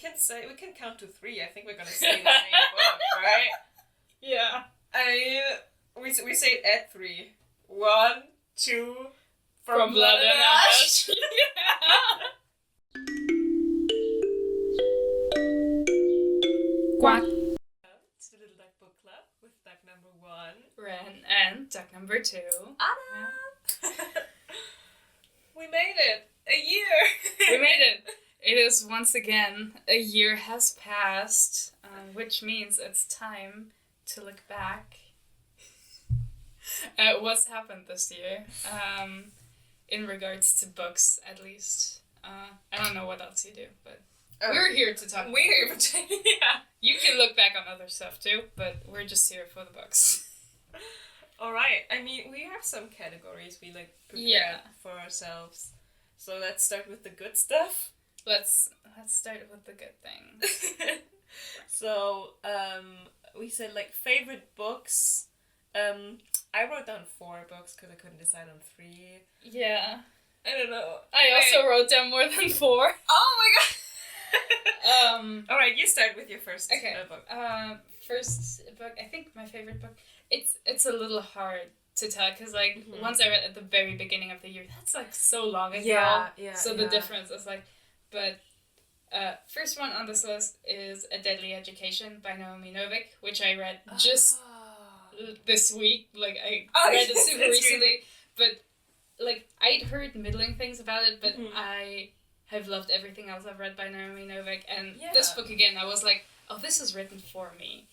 we can count to 3. I think we're gonna say the same book, right? Yeah. We say it at 3. 1, 2, From Blood and Ash. Quack. It's the Little Duck Book Club with duck number 1. Ren and duck number 2. Anna! We made it! A year! We made it! It is once again, a year has passed, which means it's time to look back at what's happened this year, in regards to books, at least. I don't know what else you do, but we're here to talk. We're here to yeah. You can look back on other stuff too, but we're just here for the books. Alright, I mean, we have some categories we prepared for ourselves. So let's start with the good stuff. Let's start with the good things. So, we said favorite books. I wrote down 4 books because I couldn't decide on 3. Yeah. I don't know. I also wrote down more than 4. Oh my god! Alright, you start with your first book. First book, I think my favorite book, it's a little hard to tell because once I read at the very beginning of the year, that's so long ago. Yeah. So the difference is but first one on this list is A Deadly Education by Naomi Novik, which I read just this week. I read it super recently, but I'd heard middling things about it, but I have loved everything else I've read by Naomi Novik, and this book again, I was like, oh, this is written for me.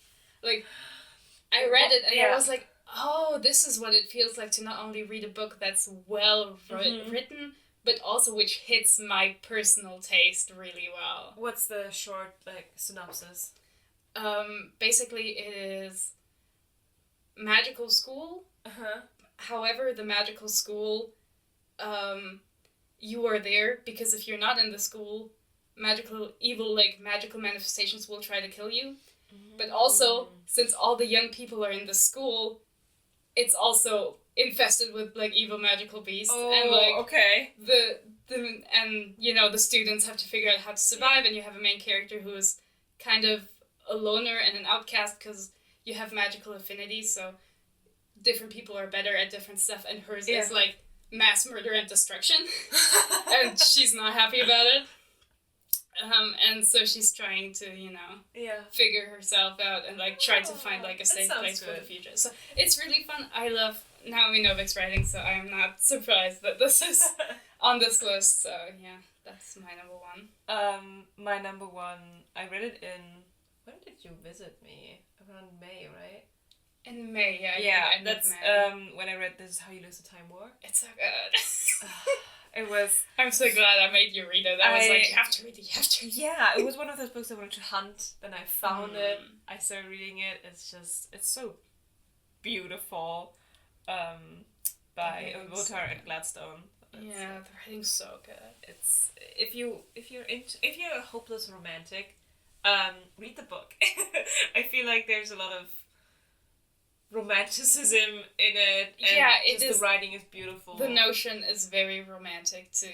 I read it and I was like, oh, this is what it feels like to not only read a book that's well written, but also which hits my personal taste really well. What's the short synopsis? Basically it is magical school. However, the magical school, you are there because if you're not in the school, magical manifestations will try to kill you. But also, since all the young people are in the school, it's also infested with evil magical beasts, and the students have to figure out how to survive, and you have a main character who is kind of a loner and an outcast because you have magical affinities, so different people are better at different stuff, and hers is mass murder and destruction, and she's not happy about it. And so she's trying to, figure herself out and try to find a safe place for the future. So it's really fun. I love Naomi Novik's writing, so I'm not surprised that this is on this list. So yeah, that's my number 1. My number 1, I read it when did you visit me? Around May, right? In May, yeah. Yeah, that's when I read This Is How You Lose the Time War. It's so good. It was... I'm so glad I made you read it. I was like, you have to read it, you have to read it. Yeah, it was one of those books I wanted to hunt, then I found it, I started reading it, it's so beautiful, by Wotar and Gladstone. Yeah, the writing's so good. It's, if you're a hopeless romantic, read the book. I feel like there's a lot of romanticism in it, and the writing is beautiful. The notion is very romantic to,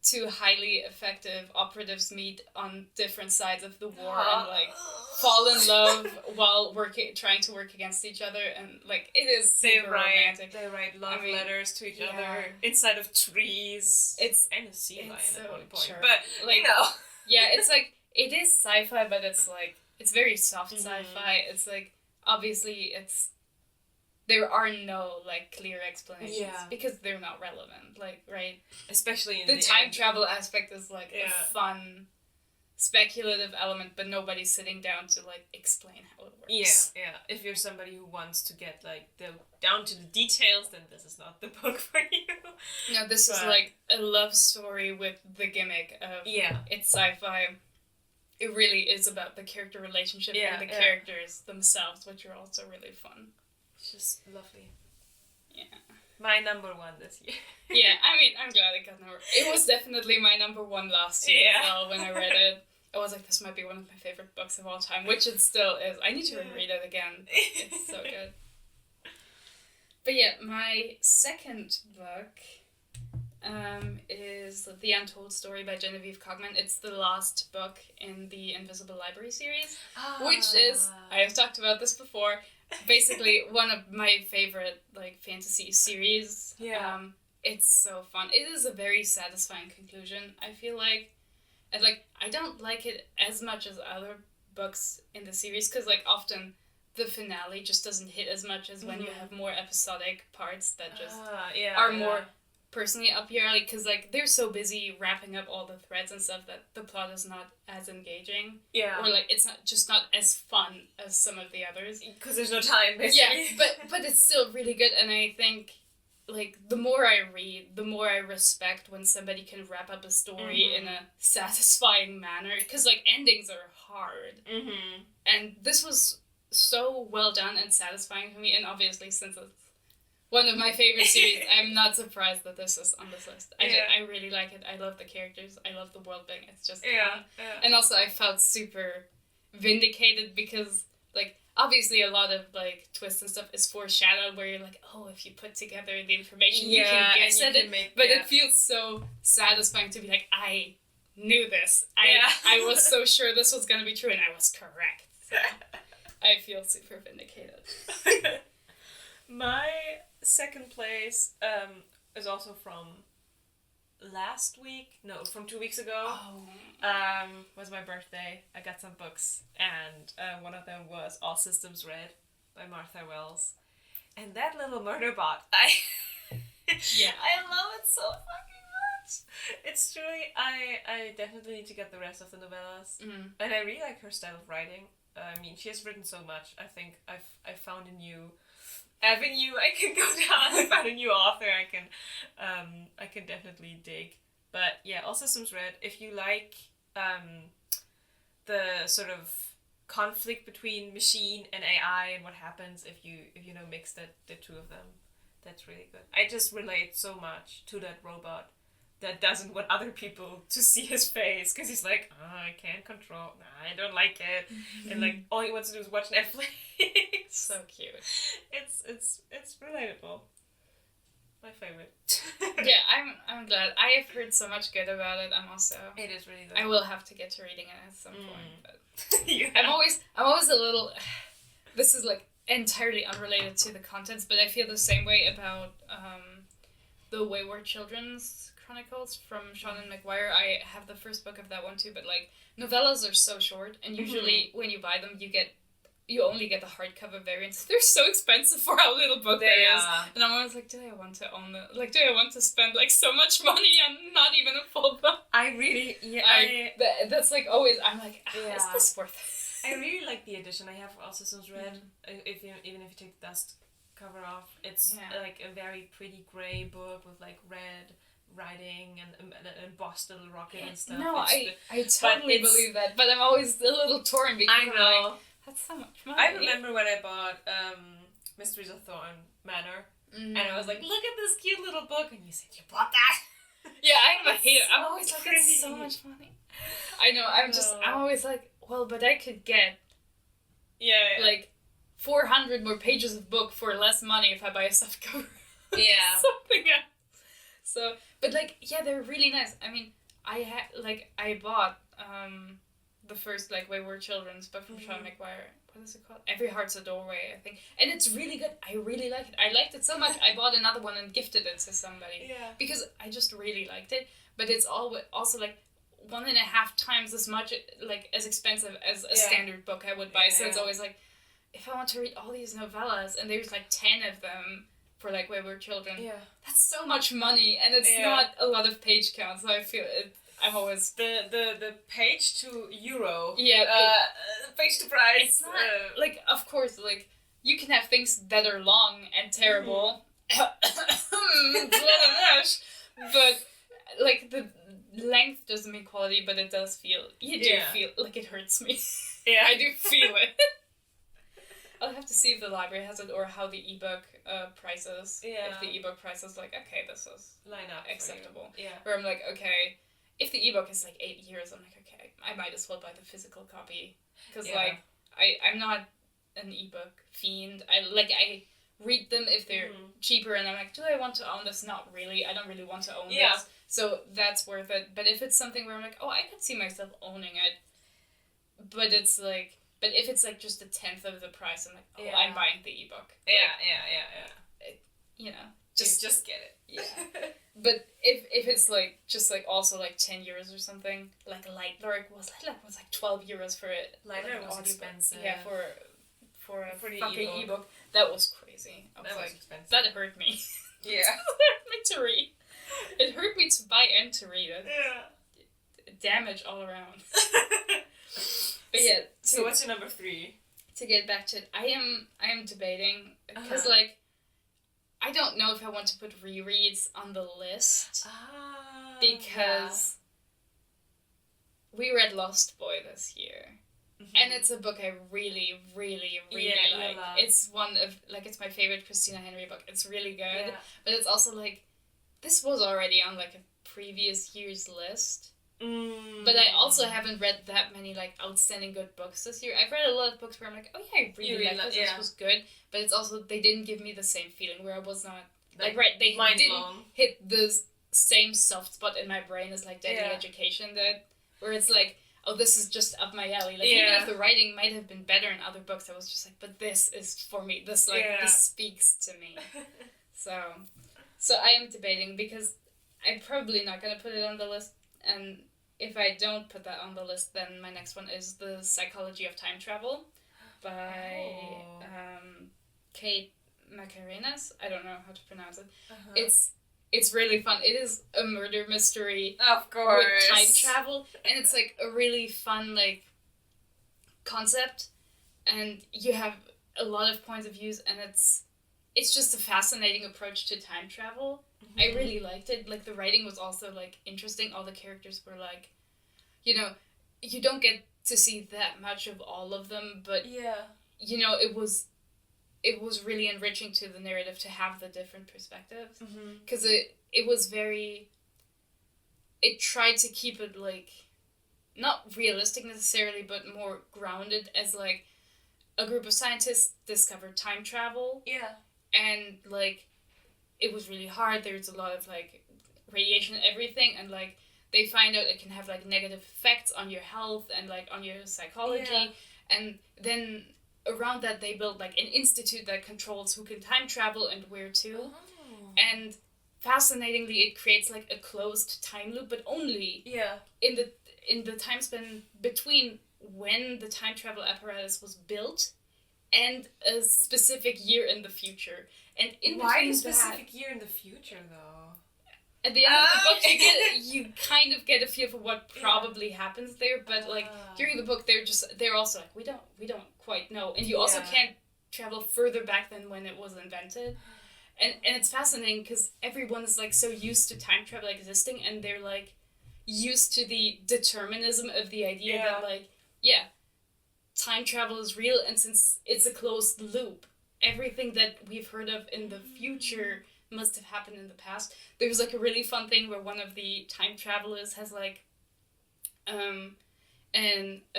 two highly effective operatives meet on different sides of the war and fall in love while trying to work against each other, and it is super romantic. They write love letters to each other inside of trees. And a sea lion at one point. Sure. But yeah, it's it is sci-fi, but it's very soft sci-fi. It's obviously there are no clear explanations because they're not relevant, right? Especially in the time travel aspect is a fun speculative element, but nobody's sitting down to explain how it works. Yeah. If you're somebody who wants to get down to the details, then this is not the book for you. No, this is a love story with the gimmick of it's sci-fi. It really is about the character relationship and the characters themselves, which are also really fun. It's just lovely. Yeah. My number 1 this year. Yeah, I mean, I'm glad it got number... It was definitely my number 1 last year as well when I read it. I was like, this might be one of my favorite books of all time, which it still is. I need to reread it again. It's so good. But yeah, my second book is The Untold Story by Genevieve Cogman. It's the last book in the Invisible Library series, which is, I have talked about this before, basically one of my favorite like fantasy series. Yeah. It's so fun. It is a very satisfying conclusion, I feel like. And like, I don't like it as much as other books in the series, because like often the finale just doesn't hit as much as when you have more episodic parts that just are more personally up your alley, because like they're so busy wrapping up all the threads and stuff that the plot is not as engaging, or like it's not as fun as some of the others because there's no time basically. but it's still really good. And I think like the more I read, the more I respect when somebody can wrap up a story in a satisfying manner, because like endings are hard, and this was so well done and satisfying for me. And obviously, since it's one of my favorite series, I'm not surprised that this is on this list. I really like it. I love the characters. I love the world building. It's just fun. And also I felt super vindicated, because like obviously a lot of like twists and stuff is foreshadowed, where you're like, oh, if you put together the information, you can guess at it. But it feels so satisfying to be like, I knew this. I was so sure this was going to be true, and I was correct. So I feel super vindicated. My second place is also from last week. No, from 2 weeks ago. Was my birthday. I got some books, and one of them was All Systems Red by Martha Wells. And that little murder bot, I love it so fucking much. It's truly, I definitely need to get the rest of the novellas. And I really like her style of writing. I mean, she has written so much. I think I've found a new avenue I can go down. I found a new author I can definitely dig. But yeah, All Systems Red, if you like the sort of conflict between machine and AI and what happens if you mix the two of them, that's really good. I just relate so much to that robot that doesn't want other people to see his face, because he's like, oh, I can't control, I don't like it, and like all he wants to do is watch Netflix. So cute. It's relatable. My favorite. Yeah, I'm glad. I have heard so much good about it. It is really good. I will have to get to reading it at some point. But I'm always a little. This is like entirely unrelated to the contents, but I feel the same way about the Wayward Children's Chronicles from Sean and McGuire. I have the first book of that one too, but like novellas are so short, and usually when you buy them, you only get the hardcover variants. They're so expensive for how little book there is. And I'm always like, do I want to own it? Like, do I want to spend like so much money on not even a full book? I really, that's like always, I'm like, is this worth it? I really like the edition. I have All Systems Red. Even if you take the dust cover off, it's like a very pretty grey book with like red writing and embossed little rocket and stuff. No, I totally believe that, but I'm always a little torn, because I know. Like, that's so much money. I remember when I bought Mysteries of Thorn Manor, and I was like, look at this cute little book, and you said you bought that. Yeah, I'm a hater. I'm always like, it's so much money. I know. I'm always like, well, but I could get like 400 more pages of book for less money if I buy a softcover. Yeah. Something else. So, but like, yeah, they're really nice. I mean, I bought the first like Wayward Children's book from Sean McGuire. What is it called? Every Heart's a Doorway, I think. And it's really good. I really like it. I liked it so much, I bought another one and gifted it to somebody. Yeah. Because I just really liked it. But it's also like 1.5 times as much, like as expensive as a standard book I would buy. So it's always like, if I want to read all these novellas, and there's like 10 of them for like Wayward Children, that's so much money, and it's not a lot of page count. So I feel it. I'm always the page to euro. Yeah. Page to price. It's not like, of course, like you can have things that are long and terrible, but like the length doesn't mean quality, but it does feel. You do feel like it hurts me. Yeah, I do feel it. I'll have to see if the library has it, or how the ebook prices. Yeah. If the ebook price is like, okay, this is line up acceptable. Yeah. Where I'm like, okay, if the ebook is like 8 years, I'm like, okay, I might as well buy the physical copy, because like I'm not an ebook fiend. I read them if they're cheaper, and I'm like, do I want to own this? Not really. I don't really want to own this. So that's worth it. But if it's something where I'm like, oh, I could see myself owning it, but it's like, but if it's like just a 10th of the price, I'm like, oh, I'm buying the ebook. You know, just get it. Yeah. But if it's like just like also like 10 euros or something, like Light Lyric was like 12 euros for it. Light Lyric was expensive. Yeah, for a the fucking ebook. That was crazy. I was like, expensive. That hurt me. Yeah. It hurt me to read. It hurt me to buy and to read it. Yeah. Damage all around. But yeah. So what's your number 3? To get back to it, I am debating because like I don't know if I want to put rereads on the list because we read Lost Boy this year. And it's a book I really, really, really like. It's one of, like, it's my favorite Christina Henry book. It's really good. Yeah. But it's also, like, this was already on, like, a previous year's list. But I also haven't read that many, like, outstanding good books this year. I've read a lot of books where I'm like, oh, yeah, I really like this. This was good. But it's also, they didn't give me the same feeling where I was not, like they didn't hit the same soft spot in my brain as, like, Deadly Education did. Where it's like, oh, this is just up my alley. Like, even if the writing might have been better in other books, I was just like, but this is for me. This, like, this speaks to me. So I am debating because I'm probably not going to put it on the list. And if I don't put that on the list, then my next one is The Psychology of Time Travel by Kate Macarenas. I don't know how to pronounce it. It's really fun. It is a murder mystery. Of course. With time travel. And it's like a really fun like concept. And you have a lot of points of views, and it's just a fascinating approach to time travel. I really liked it. Like the writing was also like interesting. All the characters were like, you know, you don't get to see that much of all of them, but you know, it was really enriching to the narrative to have the different perspectives. Because it was very... It tried to keep it, like, not realistic necessarily, but more grounded as, like, a group of scientists discovered time travel. Yeah. And, like, it was really hard. There's a lot of, like, radiation and everything. And, like, they find out it can have, like, negative effects on your health and, like, on your psychology. Yeah. And then... around that they built like an institute that controls who can time travel and where to. And fascinatingly it creates like a closed time loop, but only in the time span between when the time travel apparatus was built and a specific year in the future. And in why a specific year in the future though? At the end of the book, you kind of get a feel for what probably happens there, but like during the book, they're also like we don't quite know, and you also can't travel further back than when it was invented, and it's fascinating because everyone is like so used to time travel existing, and they're like used to the determinism of the idea that like time travel is real, and since it's a closed loop, everything that we've heard of in the future must have happened in the past. There was like a really fun thing where one of the time travelers has like a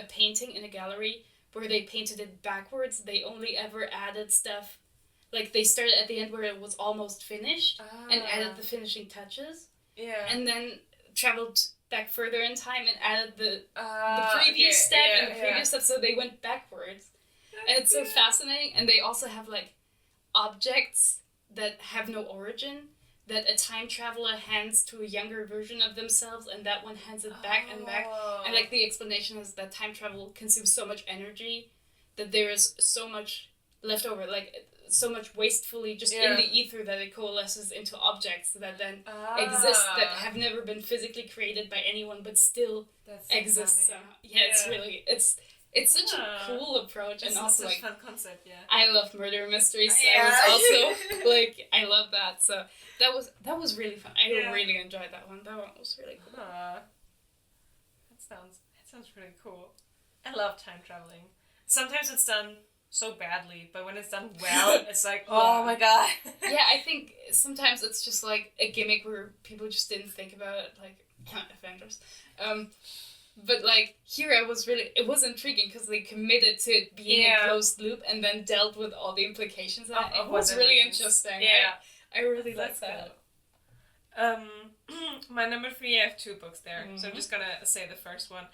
painting in a gallery where they painted it backwards. They only ever added stuff, like they started at the end where it was almost finished and added the finishing touches. Yeah. And then traveled back further in time and added the previous step and the previous step, so they went backwards. And it's so fascinating. And they also have like objects that have no origin, that a time traveler hands to a younger version of themselves, and that one hands it back and back. And like the explanation is that time travel consumes so much energy that there is so much left over, like so much wastefully just in the ether that it coalesces into objects that then exist, that have never been physically created by anyone but still exist somehow. It's such a cool approach, and also like fun concept. I love murder mysteries, so I was also like I love that. So that was really fun. I really enjoyed that one. That one was really cool. That sounds really cool. I love time traveling. Sometimes it's done so badly, but when it's done well, it's like oh my god. Yeah, I think sometimes it's just like a gimmick where people just didn't think about it, like Avengers. But like here, it was intriguing because they committed to it being a closed loop and then dealt with all the implications of that. It was really interesting. Yeah, I really like that. My number 3, I have 2 books there, so I'm just gonna say the first one.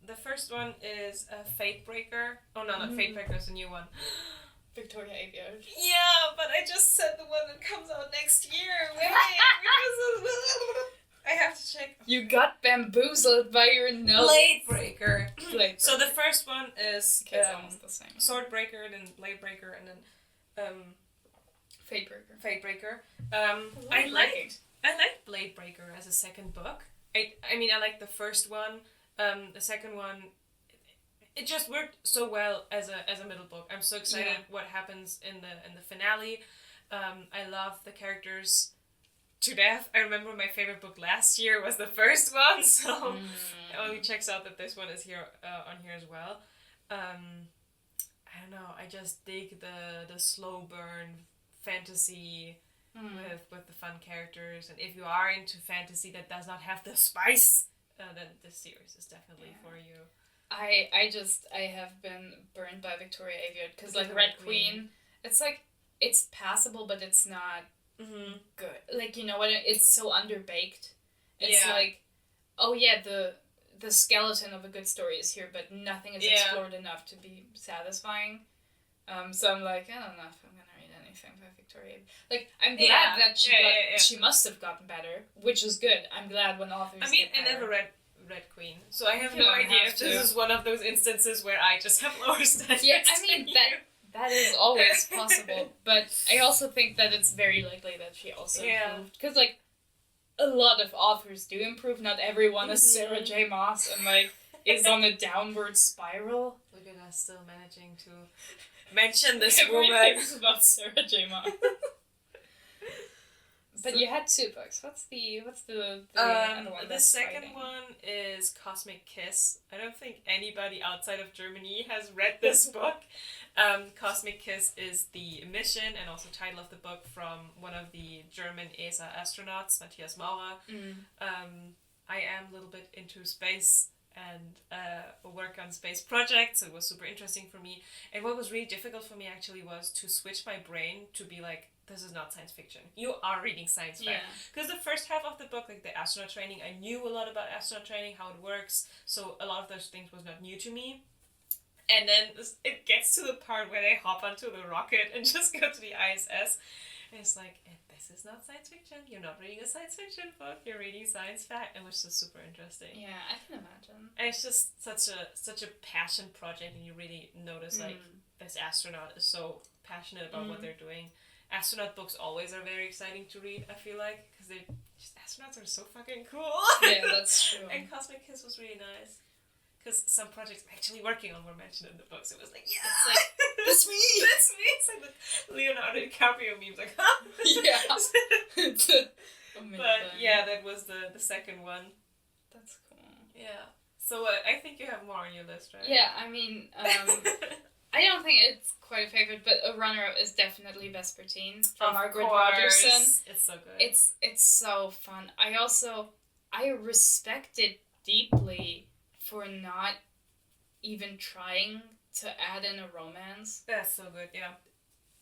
The first one is Fate Breaker. Oh no, not Fate Breaker, it's a new one. Victoria Aveyard. Yeah, but I just said the one that comes out next year. Wait, I have to check. You got bamboozled by your nose. Blade Breaker. So the first one is it's almost the same. Sword Breaker, then Blade Breaker, and then Fate Breaker. Fate Breaker. I liked Blade Breaker as a second book. I mean I liked the first one. The second one, it just worked so well as a middle book. I'm so excited what happens in the finale. I love the characters to death. I remember my favorite book last year was the first one, so it only checks out that this one is here on here as well. I don't know. I just dig the slow burn fantasy with the fun characters, and if you are into fantasy that does not have the spice, then this series is definitely for you. I have been burned by Victoria Aveyard because like Red Queen, it's like it's passable, but it's not good. Like you know what? It's so underbaked. It's like, oh yeah, the skeleton of a good story is here, but nothing is explored enough to be satisfying. So I'm like, I don't know if I'm gonna read anything by Victoria. Like I'm glad that she must have gotten better, which is good. I'm glad when authors. I mean, I never read Red Queen, so I have no idea if this is one of those instances where I just have lower standards. Yeah, I mean that is always possible, but I also think that it's very likely that she also improved because like a lot of authors do improve. Not everyone is Sarah J. Maas and like is on a downward spiral. Look at us still managing to mention this woman. Everything's about Sarah J. Maas. But you had 2 books. What's the other one? The second one is Cosmic Kiss. I don't think anybody outside of Germany has read this book. Cosmic Kiss is the mission and also title of the book from one of the German ESA astronauts, Matthias Maurer. I am a little bit into space and work on space projects, so it was super interesting for me. And what was really difficult for me actually was to switch my brain to be like, this is not science fiction. You are reading science fiction. Because the first half of the book, like the astronaut training, I knew a lot about astronaut training, how it works, so a lot of those things was not new to me. And then it gets to the part where they hop onto the rocket and just go to the ISS. And it's like, this is not science fiction. You're not reading a science fiction book. You're reading science fact, and which is super interesting. Yeah, I can imagine. And it's just such a passion project, and you really notice like this astronaut is so passionate about what they're doing. Astronaut books always are very exciting to read, I feel like, because astronauts are so fucking cool. Yeah, that's true. And Cosmic Kiss was really nice. Because some projects I'm actually working on were mentioned in the books. It was like, yeah, it's like, that's me! That's me! It's like the Leonardo DiCaprio memes, like, huh? Yeah. But yeah, that was the second one. That's cool. Yeah. So I think you have more on your list, right? Yeah, I mean, I don't think it's quite a favorite, but a runner-up is definitely Vespertine from Margaret Rogerson. It's so good. It's so fun. I respect it deeply for not even trying to add in a romance. That's so good, yeah.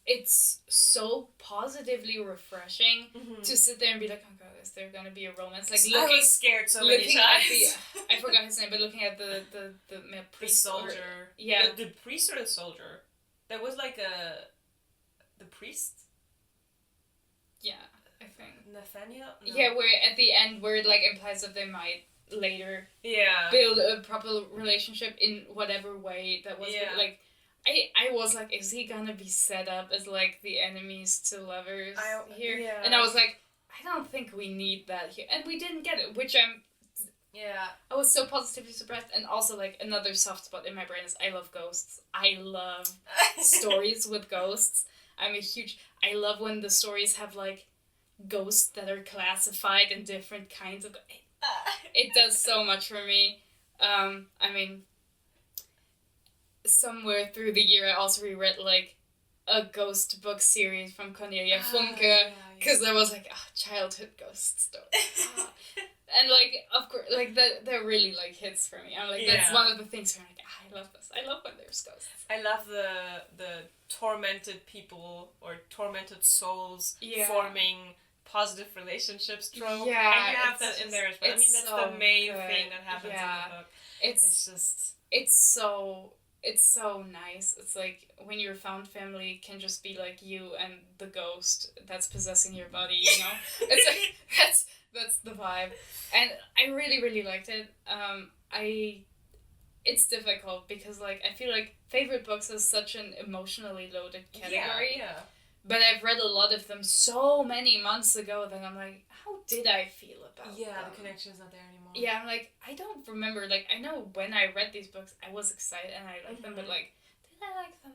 It's so positively refreshing to sit there and be like, oh god, is there gonna be a romance? Like I was scared so many times. I forgot his name, but looking at the priest soldier. The priest or the soldier? There was like the priest? Yeah, I think. Nathaniel? No. Yeah, where at the end where it like implies that they might later build a proper relationship in whatever way that was like I was like, is he gonna be set up as like the enemies to lovers here? Yeah. And I was like, I don't think we need that here, and we didn't get it, which I was so positively surprised. And also like another soft spot in my brain is I love ghosts. I love stories with ghosts. I love when the stories have like ghosts that are classified in different kinds of. It does so much for me. I mean, somewhere through the year I also reread like a ghost book series from Cornelia Funke, because there was like childhood ghost story. And like, of course, like they're really like hits for me. I'm like, that's one of the things where I'm like, I love this. I love when there's ghosts. I love the tormented people or tormented souls forming positive relationships trope. Yeah, and you have that in there as well. I mean, that's the main thing that happens in the book. It's so nice. It's like when your found family can just be like you and the ghost that's possessing your body, you know? It's like that's the vibe. And I really, really liked it. It's difficult because like I feel like favorite books is such an emotionally loaded category. Yeah. But I've read a lot of them so many months ago that I'm like, how did I feel about them? Yeah, the connection's not there anymore. Yeah, I'm like, I don't remember. Like, I know when I read these books, I was excited and I liked them, but like, did I like them?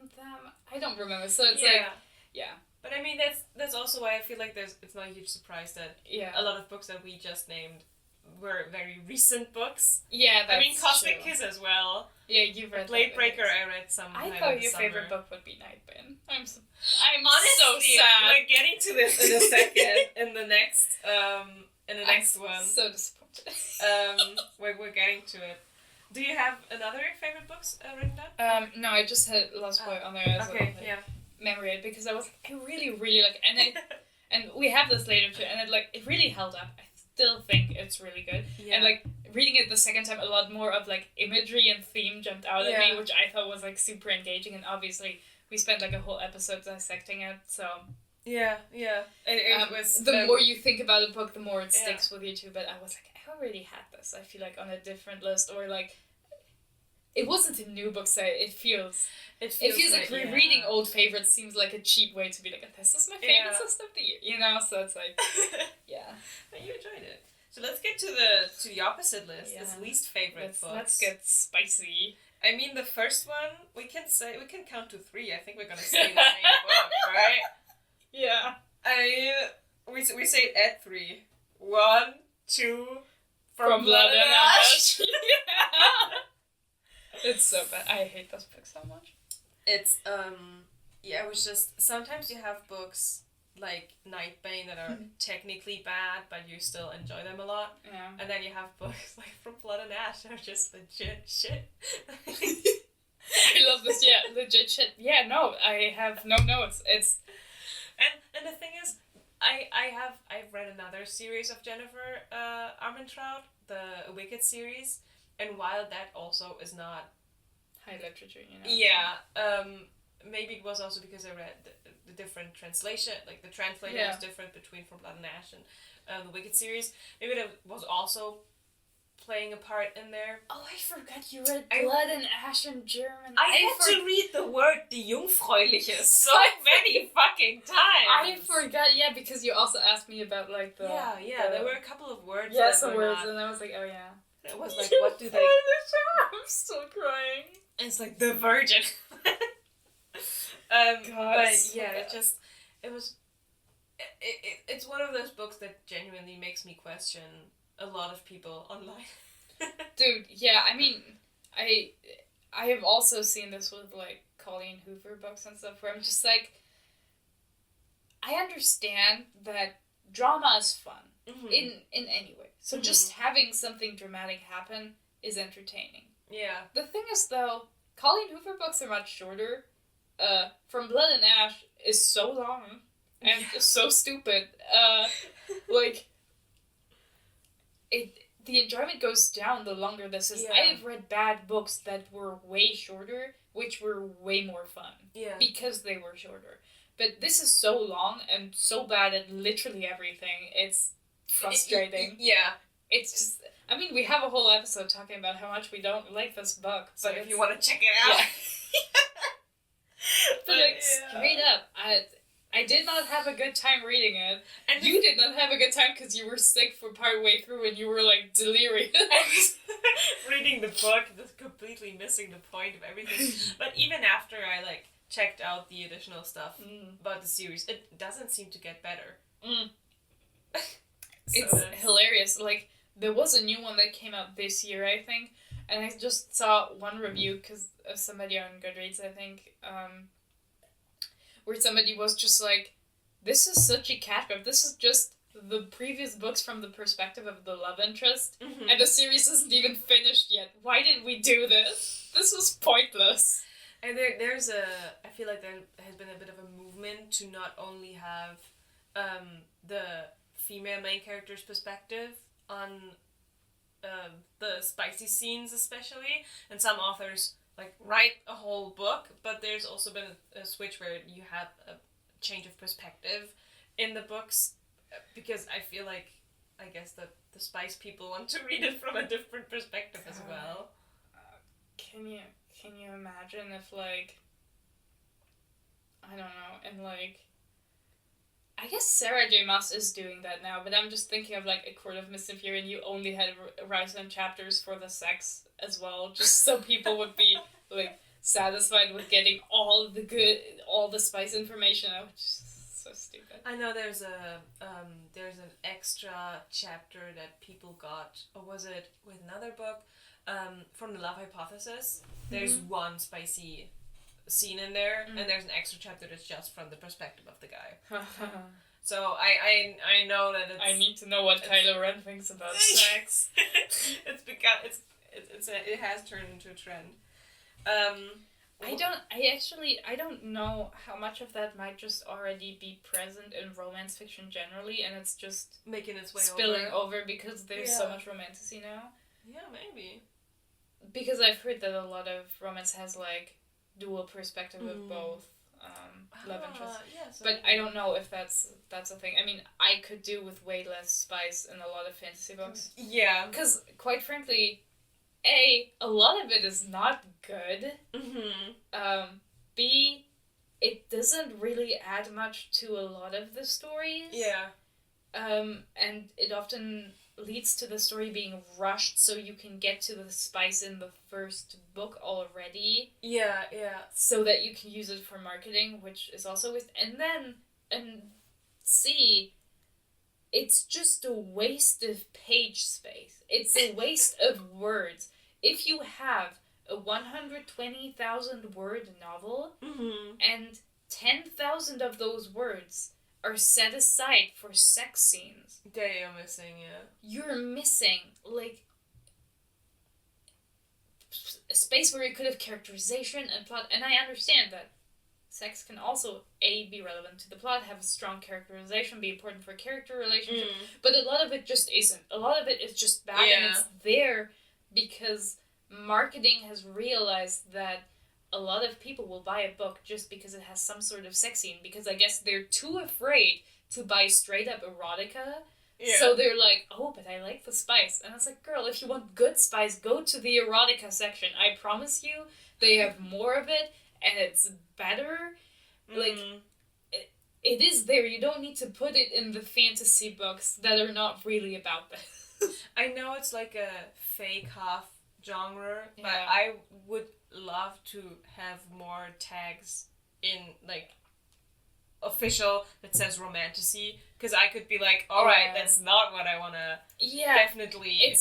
I don't remember. So it's yeah. But I mean, that's also why I feel like it's not a huge surprise that a lot of books that we just named were very recent books. Yeah, that's I mean, Cosmic true. Kiss as well. Yeah, you've read Blade Breaker. I read some. I thought your favorite book would be Nightbane. I'm honestly, so sad. We're getting to this in a second. in the next one. So disappointed. We're getting to it. Do you have another favorite books written down? No, I just had Lost Boy on there as okay, well. Memory aid because I really, really like, and we have this later too, and it really held up. I still think it's really good. Yeah. And like reading it the second time, a lot more of like imagery and theme jumped out at me, which I thought was like super engaging. And obviously, we spent like a whole episode dissecting it. So it was the more you think about a book, the more it sticks with you too. But I was like, I already had this. I feel like on a different list, or like it wasn't a new book. So it feels like rereading old favorites seems like a cheap way to be like, this is my favorites of the year, you know? So it's like, But you enjoyed it. So let's get to the opposite list. Yeah. This least favorite books. Let's get spicy. I mean, the first one we can count to 3. I think we're gonna say the same book, right? Yeah. We say it at 3. 1, 2. From Blood and Ash. It's so bad. I hate this book so much. It's it was just sometimes you have books like Nightbane that are technically bad, but you still enjoy them a lot. Yeah. And then you have books like From Blood and Ash that are just legit shit. I love this. Yeah, legit shit. Yeah, no, I have no notes. It's and the thing is, I've read another series of Jennifer Armentrout, the Wicked series, and while that also is not high literature, you know. Yeah. Maybe it was also because I read the different translation, like the translator was different between From Blood and Ash and the Wicked series. Maybe that was also playing a part in there. Oh, I forgot you read Blood and Ash in German. I had to read the word Die Jungfräuliche so many fucking times. I forgot, because you also asked me about like the... Yeah, there were a couple of words some words, and I was like, oh yeah. It was like, what do they... I'm still crying. And it's like, the Virgin. God, but yeah, it's one of those books that genuinely makes me question a lot of people online. Dude, yeah, I mean, I have also seen this with like Colleen Hoover books and stuff where I'm just like, I understand that drama is fun in any way. So just having something dramatic happen is entertaining. Yeah. The thing is though, Colleen Hoover books are much shorter. From Blood and Ash is so long and so stupid. Like the enjoyment goes down the longer this is. I have read bad books that were way shorter, which were way more fun. Yeah. Because they were shorter. But this is so long and so bad at literally everything. It's frustrating. It's just... I mean, we have a whole episode talking about how much we don't like this book. So if you want to check it out. But like, straight up, I did not have a good time reading it. And you did not have a good time because you were sick for part way through and you were like delirious. Reading the book, just completely missing the point of everything. But even after I like checked out the additional stuff about the series, it doesn't seem to get better. It's hilarious. Like, there was a new one that came out this year, I think, and I just saw one review because of somebody on Goodreads, I think, where somebody was just like, this is such a catch-up. This is just the previous books from the perspective of the love interest, and the series isn't even finished yet. Why did we do this? This was pointless. And I feel like there has been a bit of a movement to not only have the female main character's perspective on the spicy scenes especially, and some authors like write a whole book, but there's also been a switch where you have a change of perspective in the books, because I feel like, I guess that the spice people want to read it from a different perspective as well. Can you imagine if, like, I don't know, and like, I guess Sarah J. Maas is doing that now, but I'm just thinking of, like, A Court of Mist and Fury, and you only had Rysand chapters for the sex as well, just so people would be, like, satisfied with getting all the spice information out. Just so stupid. I know there's an extra chapter that people got, or was it with another book, from the Love Hypothesis. There's one spicy scene in there, and there's an extra chapter that's just from the perspective of the guy. So I know that it's... I need to know what Kylo Ren thinks about sex. It has turned into a trend. I don't know how much of that might just already be present in romance fiction generally, and it's just making its way spilling over because there's so much romantasy now. Yeah, maybe. Because I've heard that a lot of romance has, like, dual perspective of both love interests. Yes, but I don't know if that's a thing. I mean, I could do with way less spice in a lot of fantasy books. Yeah. Because, quite frankly, A, a lot of it is not good. B, it doesn't really add much to a lot of the stories. Yeah. And it often leads to the story being rushed so you can get to the spice in the first book already. Yeah. So that you can use it for marketing, which is also waste. And C, it's just a waste of page space. It's a waste of words. If you have a 120,000 word novel, and 10,000 of those words are set aside for sex scenes, they are missing, you're missing, like, a space where you could have characterization and plot. And I understand that sex can also, A, be relevant to the plot, have a strong characterization, be important for character relationship, but a lot of it just isn't. A lot of it is just bad, and it's there because marketing has realized that a lot of people will buy a book just because it has some sort of sex scene, because I guess they're too afraid to buy straight up erotica. Yeah. So they're like, oh, but I like the spice. And it's like, girl, if you want good spice, go to the erotica section. I promise you, they have more of it, and it's better. Like, it is there. You don't need to put it in the fantasy books that are not really about this. I know it's like a fake half genre, but I would love to have more tags in, like, official that says romantasy, because I could be like, alright, that's not what I want to definitely it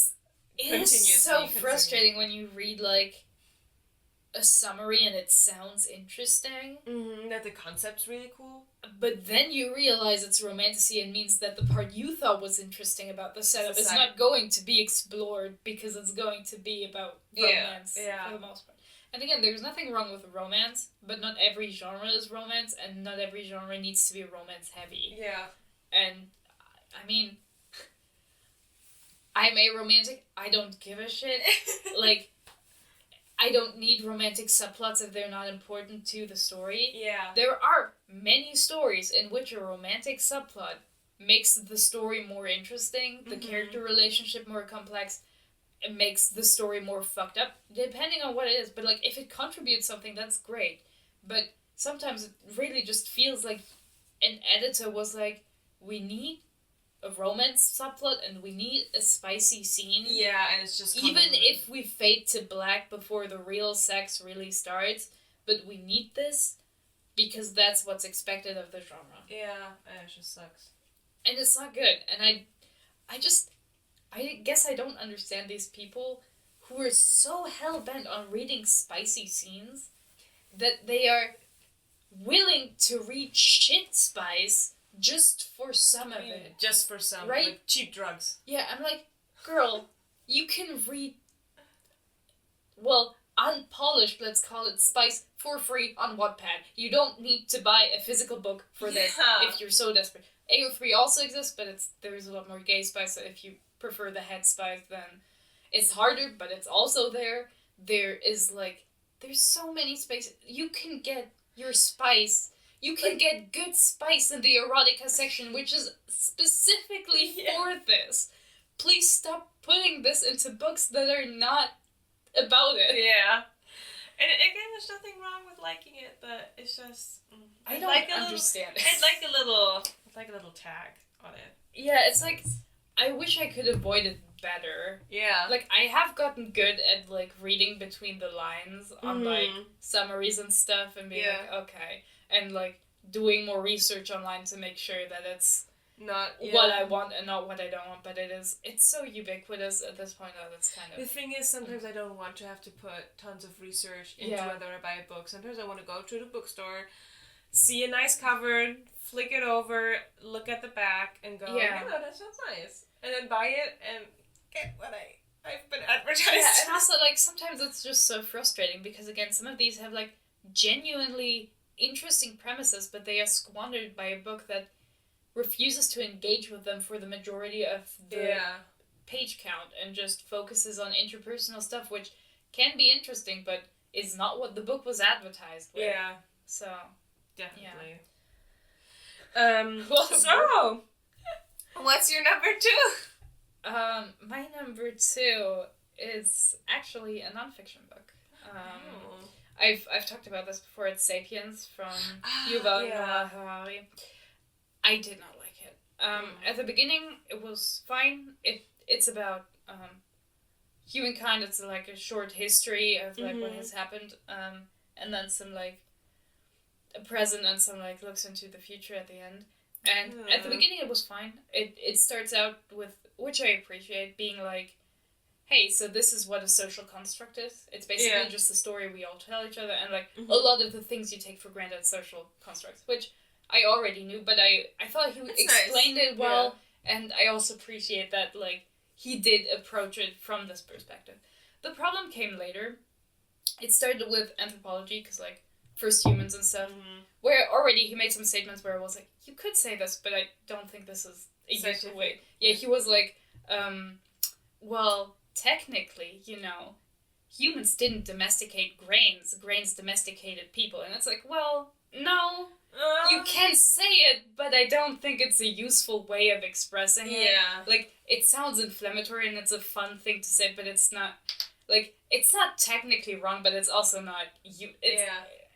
is so frustrating when you read, like, a summary and it sounds interesting. That the concept's really cool. But then you realize it's romantasy and means that the part you thought was interesting about the setup is not going to be explored because it's going to be about romance for the most part. And again, there's nothing wrong with romance, but not every genre is romance, and not every genre needs to be romance heavy. Yeah. And, I mean, I'm a romantic. I don't give a shit. Like, I don't need romantic subplots if they're not important to the story. Yeah. There are many stories in which a romantic subplot makes the story more interesting, the character relationship more complex, it makes the story more fucked up, depending on what it is. But, like, if it contributes something, that's great. But sometimes it really just feels like an editor was like, we need a romance subplot and we need a spicy scene. Yeah, and it's just... Even if we fade to black before the real sex really starts, but we need this because that's what's expected of the genre. Yeah, and it just sucks. And it's not good. And I guess I don't understand these people who are so hell-bent on reading spicy scenes that they are willing to read shit spice just for some of it. Just for some, right? Like cheap drugs. Yeah, I'm like, girl, you can read, well, unpolished, let's call it, spice for free on Wattpad. You don't need to buy a physical book for this if you're so desperate. AO3 also exists, but there's a lot more gay spice, so if you prefer the head spice, then it's harder, but it's also there. There's so many spices. You can get your spice. You can get good spice in the erotica section, which is specifically for this. Please stop putting this into books that are not about it. Yeah. And again, there's nothing wrong with liking it, but it's just... I don't understand it. I'd like a little tag on it. Yeah, it's like, I wish I could avoid it better. Yeah. Like, I have gotten good at, like, reading between the lines on, like, summaries and stuff and being like, okay. And, like, doing more research online to make sure that it's not what I want and not what I don't want, but it's so ubiquitous at this point that it's kind of... The thing is, sometimes I don't want to have to put tons of research into whether I buy a book. Sometimes I want to go to the bookstore, see a nice cover, flick it over, look at the back, and go, that sounds nice. And then buy it and get what I've been advertised. Yeah, and also, like, sometimes it's just so frustrating because, again, some of these have, like, genuinely interesting premises, but they are squandered by a book that refuses to engage with them for the majority of the page count and just focuses on interpersonal stuff, which can be interesting, but is not what the book was advertised with. Yeah. So, definitely. Yeah. So, what's your number 2? My number 2 is actually a nonfiction book. I've talked about this before. It's *Sapiens* from Yuval Noah Harari. I did not like it. At the beginning, it was fine. It's about humankind. It's like a short history of like what has happened, and then some like a present and some like looks into the future at the end. And at the beginning, it was fine. It starts out with, which I appreciate, being like, hey, so this is what a social construct is. It's basically just the story we all tell each other, and like a lot of the things you take for granted social constructs, which I already knew, but I thought he explained it well, and I also appreciate that like he did approach it from this perspective. The problem came later. It started with anthropology, because like first humans and stuff, where already he made some statements where I was like, you could say this, but I don't think this is a useful way. Yeah, he was like, well, technically, humans didn't domesticate grains. Grains domesticated people. And it's like, well, no, you can say it, but I don't think it's a useful way of expressing it. Yeah. Like, it sounds inflammatory and it's a fun thing to say, but it's not, like, it's not technically wrong, but it's also not,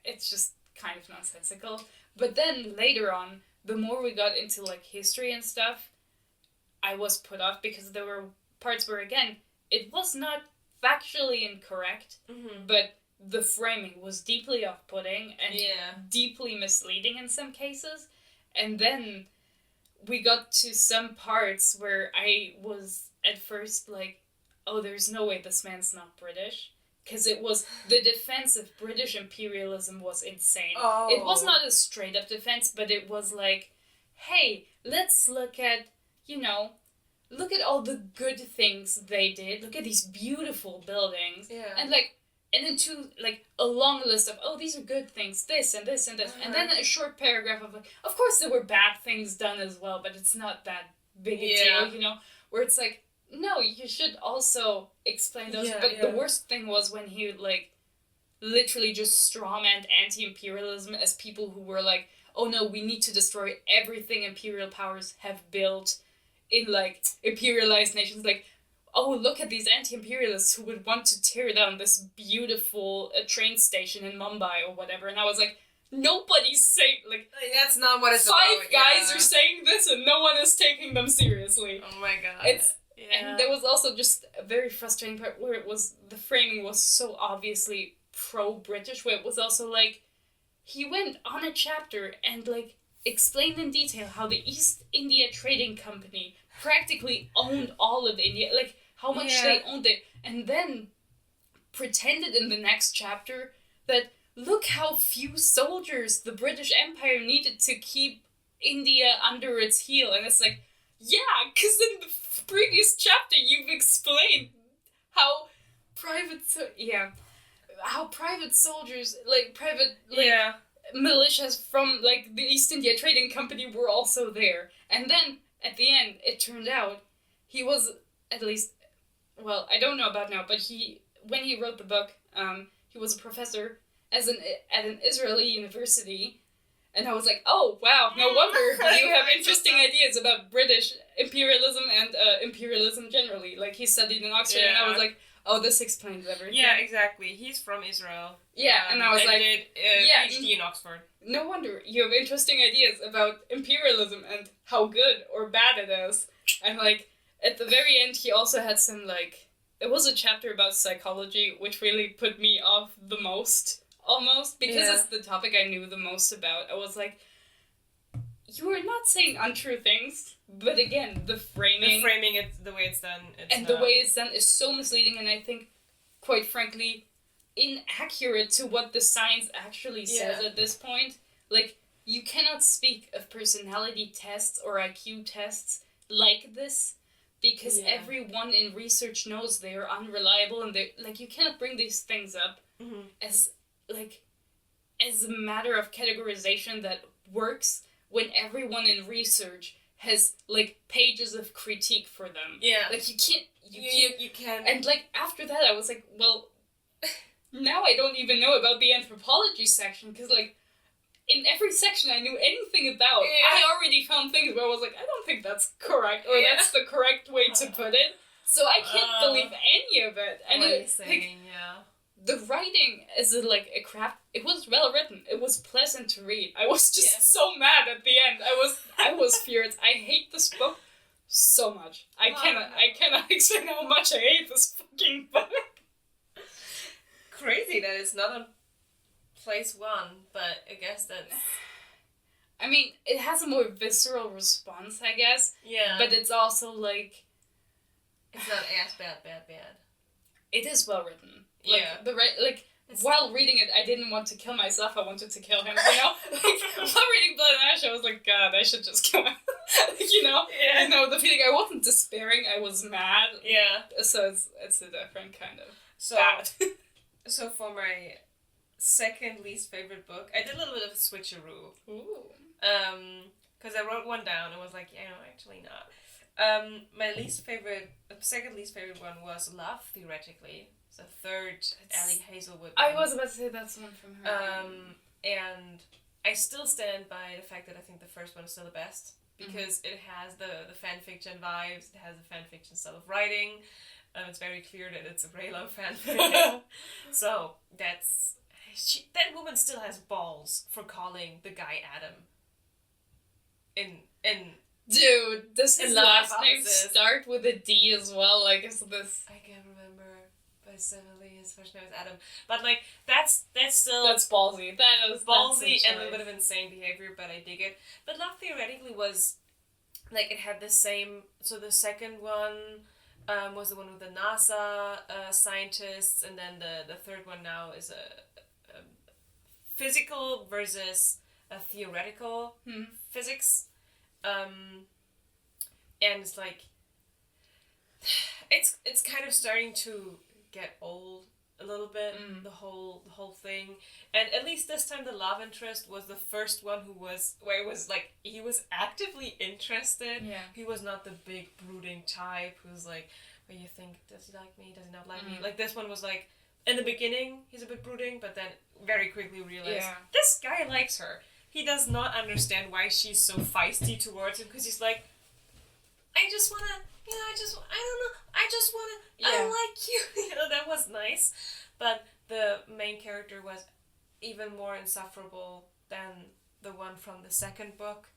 it's just kind of nonsensical. But then later on, the more we got into, like, history and stuff, I was put off because there were parts where, again, it was not factually incorrect, but the framing was deeply off-putting and deeply misleading in some cases. And then we got to some parts where I was at first like, oh, there's no way this man's not British. Because it was, the defense of British imperialism was insane. Oh. It was not a straight-up defense, but it was like, hey, let's look at, look at all the good things they did. Look at these beautiful buildings. Yeah. And then a long list of, oh, these are good things, this and this and this. And then a short paragraph of, like, of course there were bad things done as well, but it's not that big a deal, where it's like, no, you should also explain those. But the worst thing was when he, like, literally just strawmanned anti-imperialism as people who were like, oh no, we need to destroy everything imperial powers have built in, like, imperialized nations. Like, oh, look at these anti-imperialists who would want to tear down this beautiful train station in Mumbai or whatever. And I was like, nobody's saying, like, that's not what it's about. 5 guys are saying this and no one is taking them seriously. Oh my god. And there was also just a very frustrating part where the framing was so obviously pro-British, where it was also like, he went on a chapter and, like, explained in detail how the East India Trading Company practically owned all of India, like, how much they owned it, and then pretended in the next chapter that, look how few soldiers the British Empire needed to keep India under its heel. And it's like, yeah, because in the previous chapter you've explained how how private soldiers, militias from, like, the East India Trading Company were also there. And then, at the end, it turned out he was, at least, well, I don't know about now, but when he wrote the book, he was a professor at an Israeli university. And I was like, oh, wow, no wonder you have interesting ideas about British imperialism and imperialism generally. Like, he studied in Oxford, and I was like, oh, this explains everything. Yeah, exactly. He's from Israel. Yeah, and I was like... did PhD in Oxford. No wonder you have interesting ideas about imperialism and how good or bad it is. And, like, at the very end, he also had some, like... It was a chapter about psychology, which really put me off the most, almost, because it's the topic I knew the most about. I was like, you are not saying untrue things, but again, the framing, the way it's done, the way it's done is so misleading, and I think, quite frankly, inaccurate to what the science actually says at this point. Like, you cannot speak of personality tests or IQ tests like this, because everyone in research knows they are unreliable, and they, like, you cannot bring these things up as a matter of categorization that works when everyone in research has, like, pages of critique for them. Yeah. Like, you can't... You can... And, like, after that, I was like, well, now I don't even know about the anthropology section, because, like, in every section I knew anything about, I already found things where I was like, I don't think that's correct, or that's the correct way to put it. So I can't believe any of it. And the writing is a crap. It was well written. It was pleasant to read. I was just so mad at the end. I was furious. I hate this book so much. I cannot explain how much I hate this fucking book. Crazy that it's not on place one, but I guess that's... I mean, it has a more visceral response, I guess. Yeah. But it's also, like... It's not as bad. It is well written. Like, while reading it, I didn't want to kill myself, I wanted to kill him, you know? Like, while reading Blood and Ash, I was like, God, I should just kill him. You know? Yeah. You know, the feeling, I wasn't despairing, I was mad. Yeah. So it's a different kind of bad. So for my second least favorite book, I did a little bit of a switcheroo. Ooh. Because I wrote one down and was like, actually not. My second least favorite one was Love, Theoretically. It's the third Ali Hazelwood one. I was about to say that's one from her. And I still stand by the fact that I think the first one is still the best. Because it has the fanfiction vibes, it has a fanfiction style of writing. It's very clear that it's a Raylo fanfic. So that woman still has balls for calling the guy Adam. Dude, does his last name start with a D as well? Like, is this... I can't remember, but certainly his first name is Adam. But, like, that's still... That's ballsy. That is ballsy and a little bit of insane behavior, but I dig it. But Love Theoretically was... Like, it had the same... So the second one was the one with the NASA scientists, and then the third one now is a physical versus a theoretical physics. And it's like it's kind of starting to get old a little bit, the whole thing. And at least this time the love interest was the first one where it was like he was actively interested. Yeah. He was not the big brooding type who's like, where you think, does he like me, does he not like me? Like this one was like, in the beginning he's a bit brooding, but then very quickly realized this guy likes her. He does not understand why she's so feisty towards him, because he's like, I just wanna, I like you. That was nice. But the main character was even more insufferable than the one from the second book.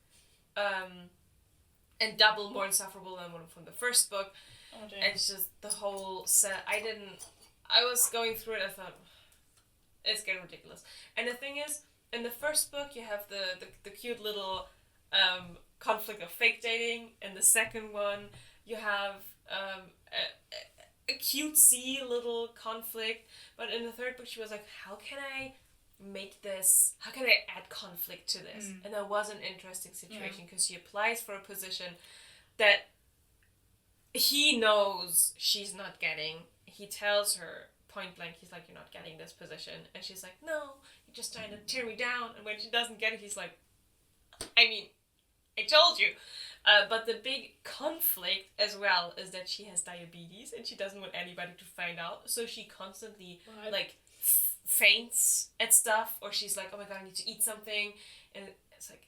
And double more insufferable than one from the first book. Oh, and it's just the whole set. I was going through it, I thought, it's getting ridiculous. And the thing is, in the first book, you have the cute little conflict of fake dating. In the second one, you have a cutesy little conflict. But in the third book, she was like, how can I make this, how can I add conflict to this? And that was an interesting situation because she applies for a position that he knows she's not getting. He tells her point blank, he's like, you're not getting this position. And she's like, no, you're just trying to tear me down. And when she doesn't get it, he's like, I mean, I told you. But the big conflict as well is that she has diabetes and she doesn't want anybody to find out. So she constantly like faints at stuff, or she's like, oh my god, I need to eat something. And it's like,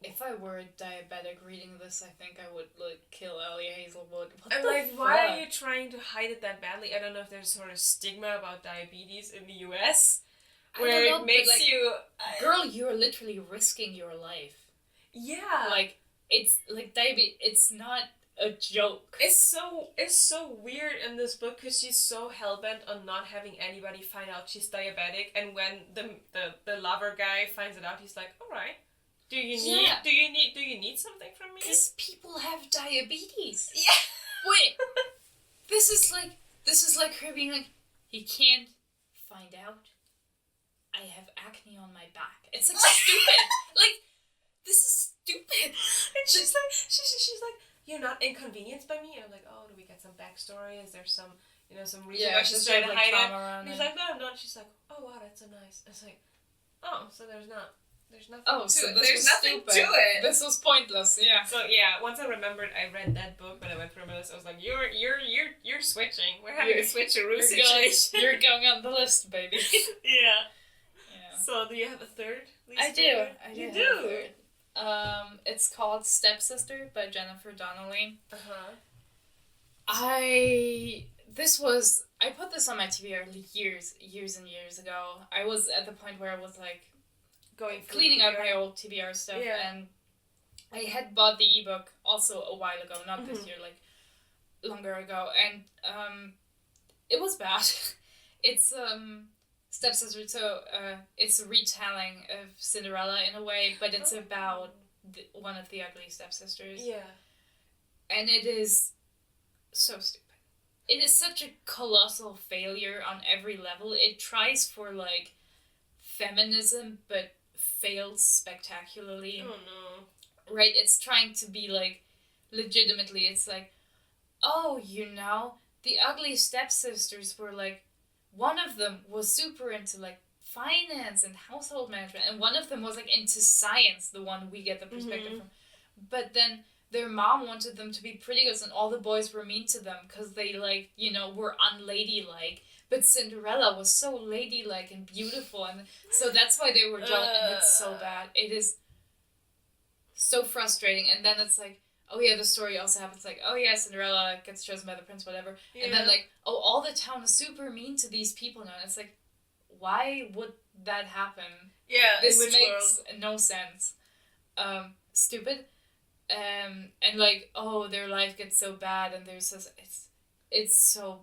if I were diabetic reading this, I think I would like kill Ellie Hazelwood. I'm like, why are you trying to hide it that badly? I don't know if there's sort of stigma about diabetes in the US where it makes like, you... girl, you're literally risking your life. Yeah. Like, it's like diabetes, it's not a joke. It's so weird in this book because she's so hell-bent on not having anybody find out she's diabetic, and when the lover guy finds it out, he's like, all right. Do you need something from me? Because people have diabetes. Yeah. Wait. This is like her being like, he can't find out I have acne on my back. It's like stupid. Like, this is stupid. And she's like, you're not inconvenienced by me. And I'm like, oh, do we get some backstory? Is there some reason why she's trying to hide it? And he's like, no, I'm not. She's like, oh wow, that's so nice. It's like, oh, so there's nothing. Oh, to so it. This There's was nothing stupid. to it. This was pointless. Yeah. So yeah, once I remembered, I read that book when I went through my list. I was like, you're switching. We're having a switcheroo situation. You're going on the list, baby. Yeah. So do you have a third? I do. You do. Have a third. It's called Stepsister by Jennifer Donnelly. I put this on my TBR years and years ago. I was at the point where I was like cleaning up my old TBR stuff, and I had bought the ebook also a while ago, not this year, like longer ago, and it was bad. It's Stepsister, so it's a retelling of Cinderella in a way, but it's about one of the ugly stepsisters. Yeah. And it is so stupid. It is such a colossal failure on every level. It tries for, like, feminism, but fails spectacularly. Oh, no. Right? It's trying to be, like, legitimately, it's like, oh, the ugly stepsisters were, like, one of them was super into, like, finance and household management, and one of them was, like, into science, the one we get the perspective from. But then their mom wanted them to be pretty girls, and all the boys were mean to them because they, like, were unladylike. But Cinderella was so ladylike and beautiful, and so that's why they were jealous, and it's so bad. It is so frustrating, and then it's like, oh yeah, the story also happens like, oh yeah, Cinderella gets chosen by the prince, whatever. Yeah. And then like, oh, all the town is super mean to these people now. And it's like, why would that happen? Yeah, this makes no sense. Stupid. And like, oh, their life gets so bad, and there's this, it's so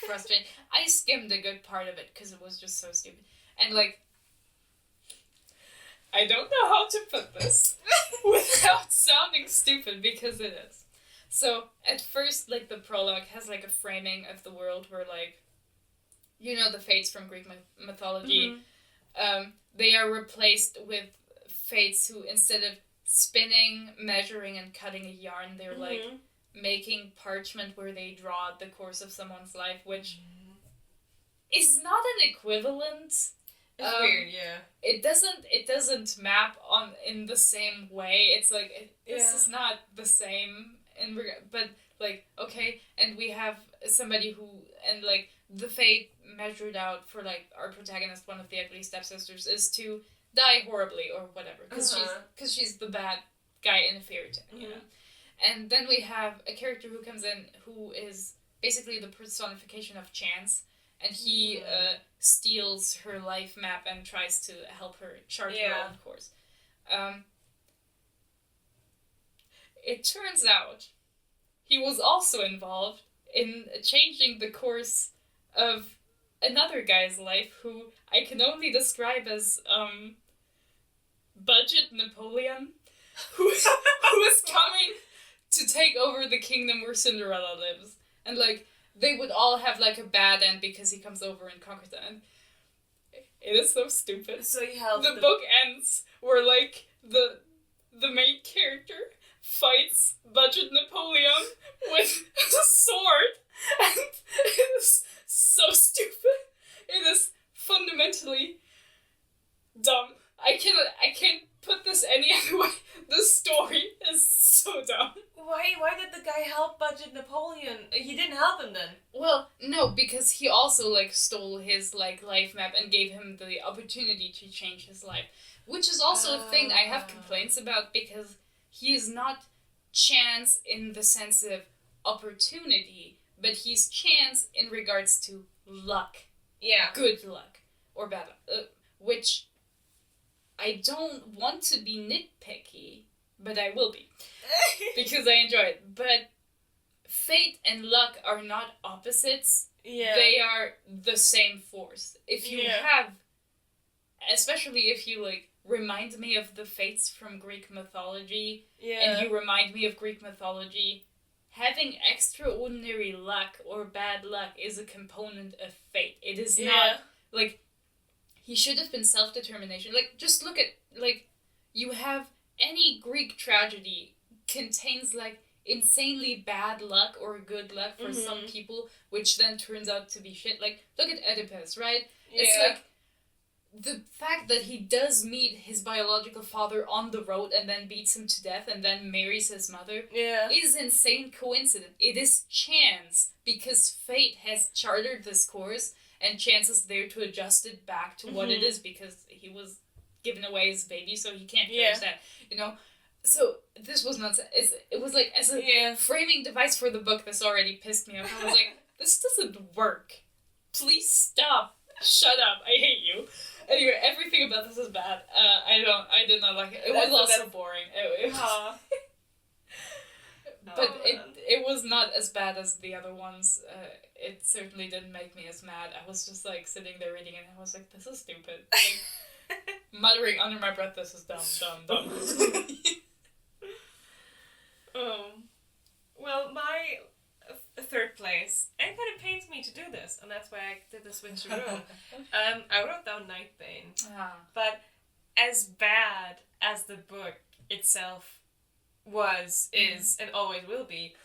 frustrating. I skimmed a good part of it because it was just so stupid. And like, I don't know how to put this without sounding stupid, because it is. So, at first, like, the prologue has, like, a framing of the world where, like, the fates from Greek mythology, they are replaced with fates who, instead of spinning, measuring, and cutting a yarn, they're, like, making parchment where they draw the course of someone's life, which is not an equivalent. It's weird, yeah. It doesn't map on in the same way. It's like, this is not the same, but, like, okay, and we have somebody who, and, like, the fate measured out for, like, our protagonist, one of the ugly stepsisters, is to die horribly, or whatever, because she's the bad guy in a fairy tale, you know? And then we have a character who comes in who is basically the personification of chance, and he steals her life map and tries to help her chart her own course. It turns out he was also involved in changing the course of another guy's life who I can only describe as Budget Napoleon, who is coming to take over the kingdom where Cinderella lives. And, like, they would all have, like, a bad end because he comes over and conquers them. It is so stupid. So you have the book ends where like the main character fights Budget Napoleon with a sword, and it is so stupid. It is fundamentally dumb. I can't put this any other way. The story is so dumb. Why did the guy help Budget Napoleon? He didn't help him then. Well, no, because he also like stole his like life map and gave him the opportunity to change his life, which is also a thing I have complaints about, because he is not chance in the sense of opportunity, but he's chance in regards to luck. Yeah. Good luck or bad luck, which I don't want to be nitpicky, but I will be. Because I enjoy it. But fate and luck are not opposites. Yeah. They are the same force. If you have, especially if you like remind me of the fates from Greek mythology, and you remind me of Greek mythology, having extraordinary luck or bad luck is a component of fate. It is not, like, he should have been self-determination. Like, just look at, like, you have any Greek tragedy contains, like, insanely bad luck or good luck for some people, which then turns out to be shit. Like, look at Oedipus, right? Yeah. It's like, the fact that he does meet his biological father on the road and then beats him to death and then marries his mother is insane coincidence. It is chance, because fate has chartered this course and chance is there to adjust it back to what it is, because he was given away as a baby, so he can't change that, you know? So this was not... It was like, as a framing device for the book, this already pissed me off. I was like, this doesn't work. Please stop. Shut up. I hate you. Anyway, everything about this is bad. I did not like it. It was also boring. But it was not as bad as the other ones. It certainly didn't make me as mad. I was just like sitting there reading it and I was like, this is stupid. Like, muttering under my breath, this is dumb. Well, my third place, and it kind of pains me to do this, and that's why I did the switcheroo. I wrote down Nightbane, but as bad as the book itself is, and always will be,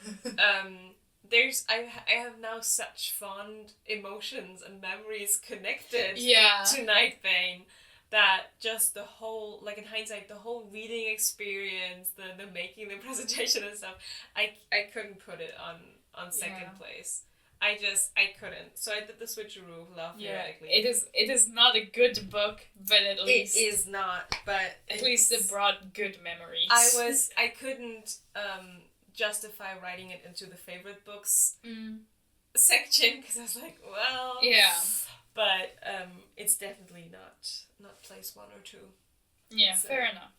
I have now such fond emotions and memories connected to Nightbane, that just the whole, like in hindsight, the whole reading experience, the making, the presentation and stuff, I couldn't put it on second place. I couldn't. So I did the switcheroo, theoretically. It is not a good book, but at least... It is not, but... At least it brought good memories. I couldn't justify writing it into the favorite books section, because I was like, well... Yeah. But it's definitely not place 1 or 2. Yeah, fair enough.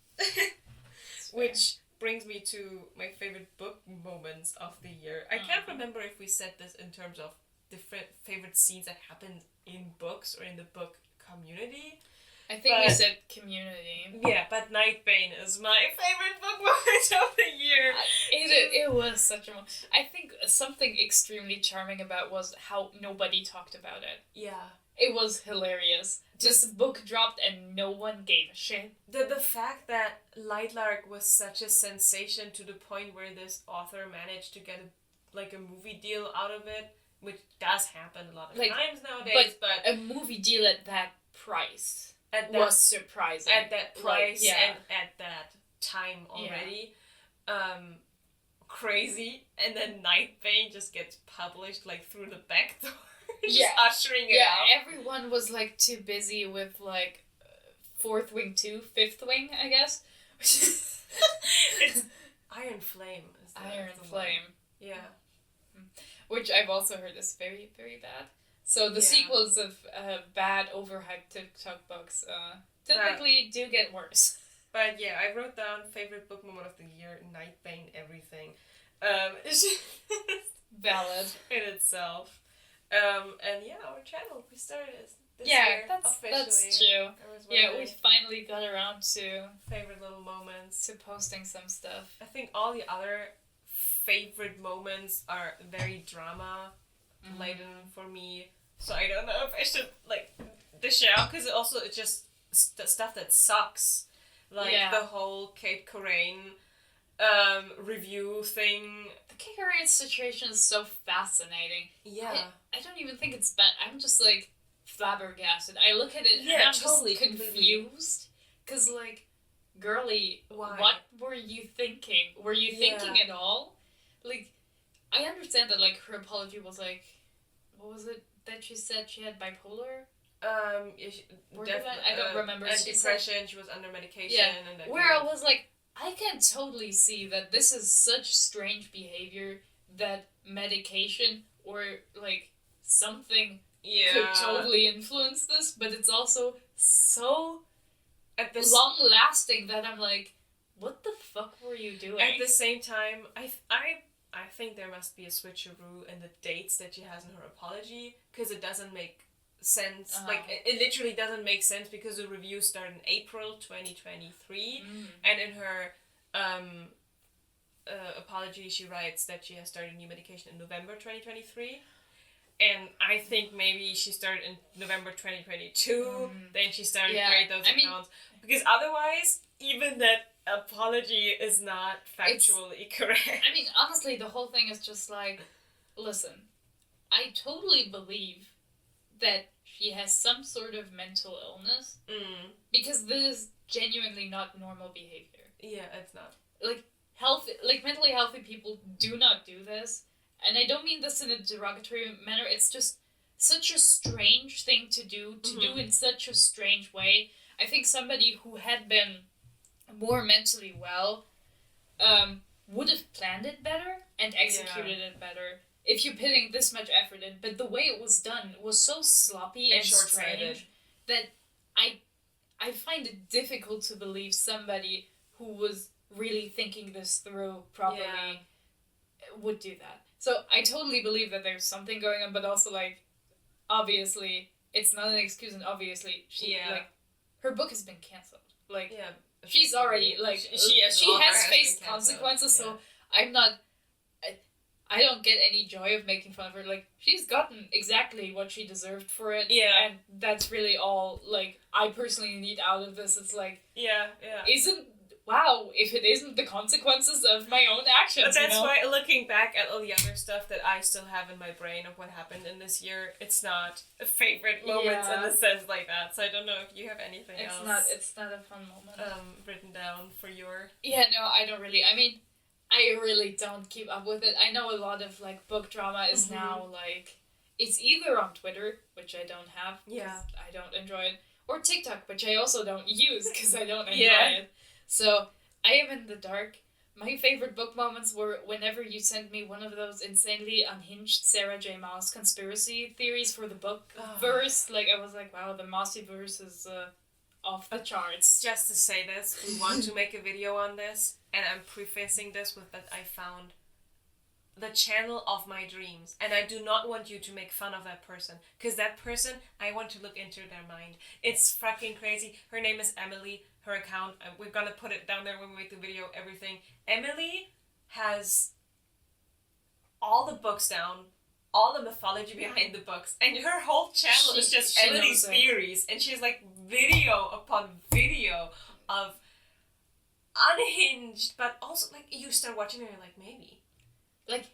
Which brings me to my favorite book moments of the year. I can't remember if we said this in terms of different favorite scenes that happened in books or in the book community. I think we said community. Yeah, but Nightbane is my favorite book moment of the year. It was such a moment. I think something extremely charming about was how nobody talked about it. Yeah. It was hilarious. Just a book dropped and no one gave a shit. The fact that Lightlark was such a sensation to the point where this author managed to get a movie deal out of it, which does happen a lot of times nowadays, but a movie deal at that price was surprising. At that price and at that time already. Crazy. And then Nightbane just gets published through the back door. Just ushering it out. Everyone was too busy with Fourth Wing 2, Fifth Wing, I guess. It's Iron Flame. Iron Flame. Yeah. Which I've also heard is very, very bad. So the sequels of bad, overhyped TikTok books typically do get worse. But yeah, I wrote down favorite book moment of the year, Nightbane, everything. Valid. In itself. And our channel, we started this year officially. That's true. We finally got around to favorite little moments. To posting some stuff. I think all the other favorite moments are very drama laden for me. So I don't know if I should, like, dish it out, because it's just stuff that sucks. Like, the whole Kate Corain review thing. The Kate Corain situation is so fascinating. Yeah. I don't even think it's bad. I'm just, like, flabbergasted. I look at it and I'm totally just confused. Because, like, girly, what were you thinking? Were you thinking at all? Like, I understand that, like, her apology was, like, what was it that she said she had bipolar? I don't remember. And depression, she was under medication. Yeah, and where I was like, I can totally see that this is such strange behavior that medication or, like, something could totally influence this, but it's also so long-lasting that I'm like, what the fuck were you doing? At the same time, I think there must be a switcheroo in the dates that she has in her apology, because it doesn't make sense. Like, it literally doesn't make sense, because the reviews start in April 2023, and in her apology she writes that she has started new medication in November 2023. And I think maybe she started in November 2022, then she started to create those accounts. Because otherwise, even that apology is not factually correct. I mean, honestly, the whole thing is just like, listen, I totally believe that she has some sort of mental illness, because this is genuinely not normal behavior. Yeah, it's not. Like, mentally healthy people do not do this. And I don't mean this in a derogatory manner, it's just such a strange thing to do in such a strange way. I think somebody who had been more mentally well would have planned it better and executed it better if you're putting this much effort in. But the way it was done was so sloppy and strange that I find it difficult to believe somebody who was really thinking this through properly would do that. So I totally believe that there's something going on, but also, like, obviously, it's not an excuse, and obviously, her book has been cancelled. Like, she's already, like, she has faced consequences, so I'm not, I don't get any joy of making fun of her. Like, she's gotten exactly what she deserved for it, and that's really all, like, I personally need out of this. It's like, if it isn't the consequences of my own actions. But that's why, looking back at all the other stuff that I still have in my brain of what happened in this year, it's not a favorite moments in a sense like that. So I don't know if you have anything else. It's not a fun moment. Written down for your... Yeah, no, I don't really. I mean, I really don't keep up with it. I know a lot of, like, book drama is now, like, it's either on Twitter, which I don't have, because I don't enjoy it, or TikTok, which I also don't use, because I don't enjoy it. So, I am in the dark. My favorite book moments were whenever you sent me one of those insanely unhinged Sarah J. Maas conspiracy theories for the book verse. Like, I was like, wow, the Maasy verse is off the charts. Just to say this, we want to make a video on this, and I'm prefacing this with that I found the channel of my dreams, and I do not want you to make fun of that person, because that person, I want to look into their mind. It's fucking crazy. Her name is Emily. Her account, we're gonna put it down there when we make the video, everything. Emily has all the books down, all the mythology behind the books, and her whole channel is just Emily's theories, and she has, like, video upon video of unhinged, but also, like, you start watching it and you're like, maybe. Like,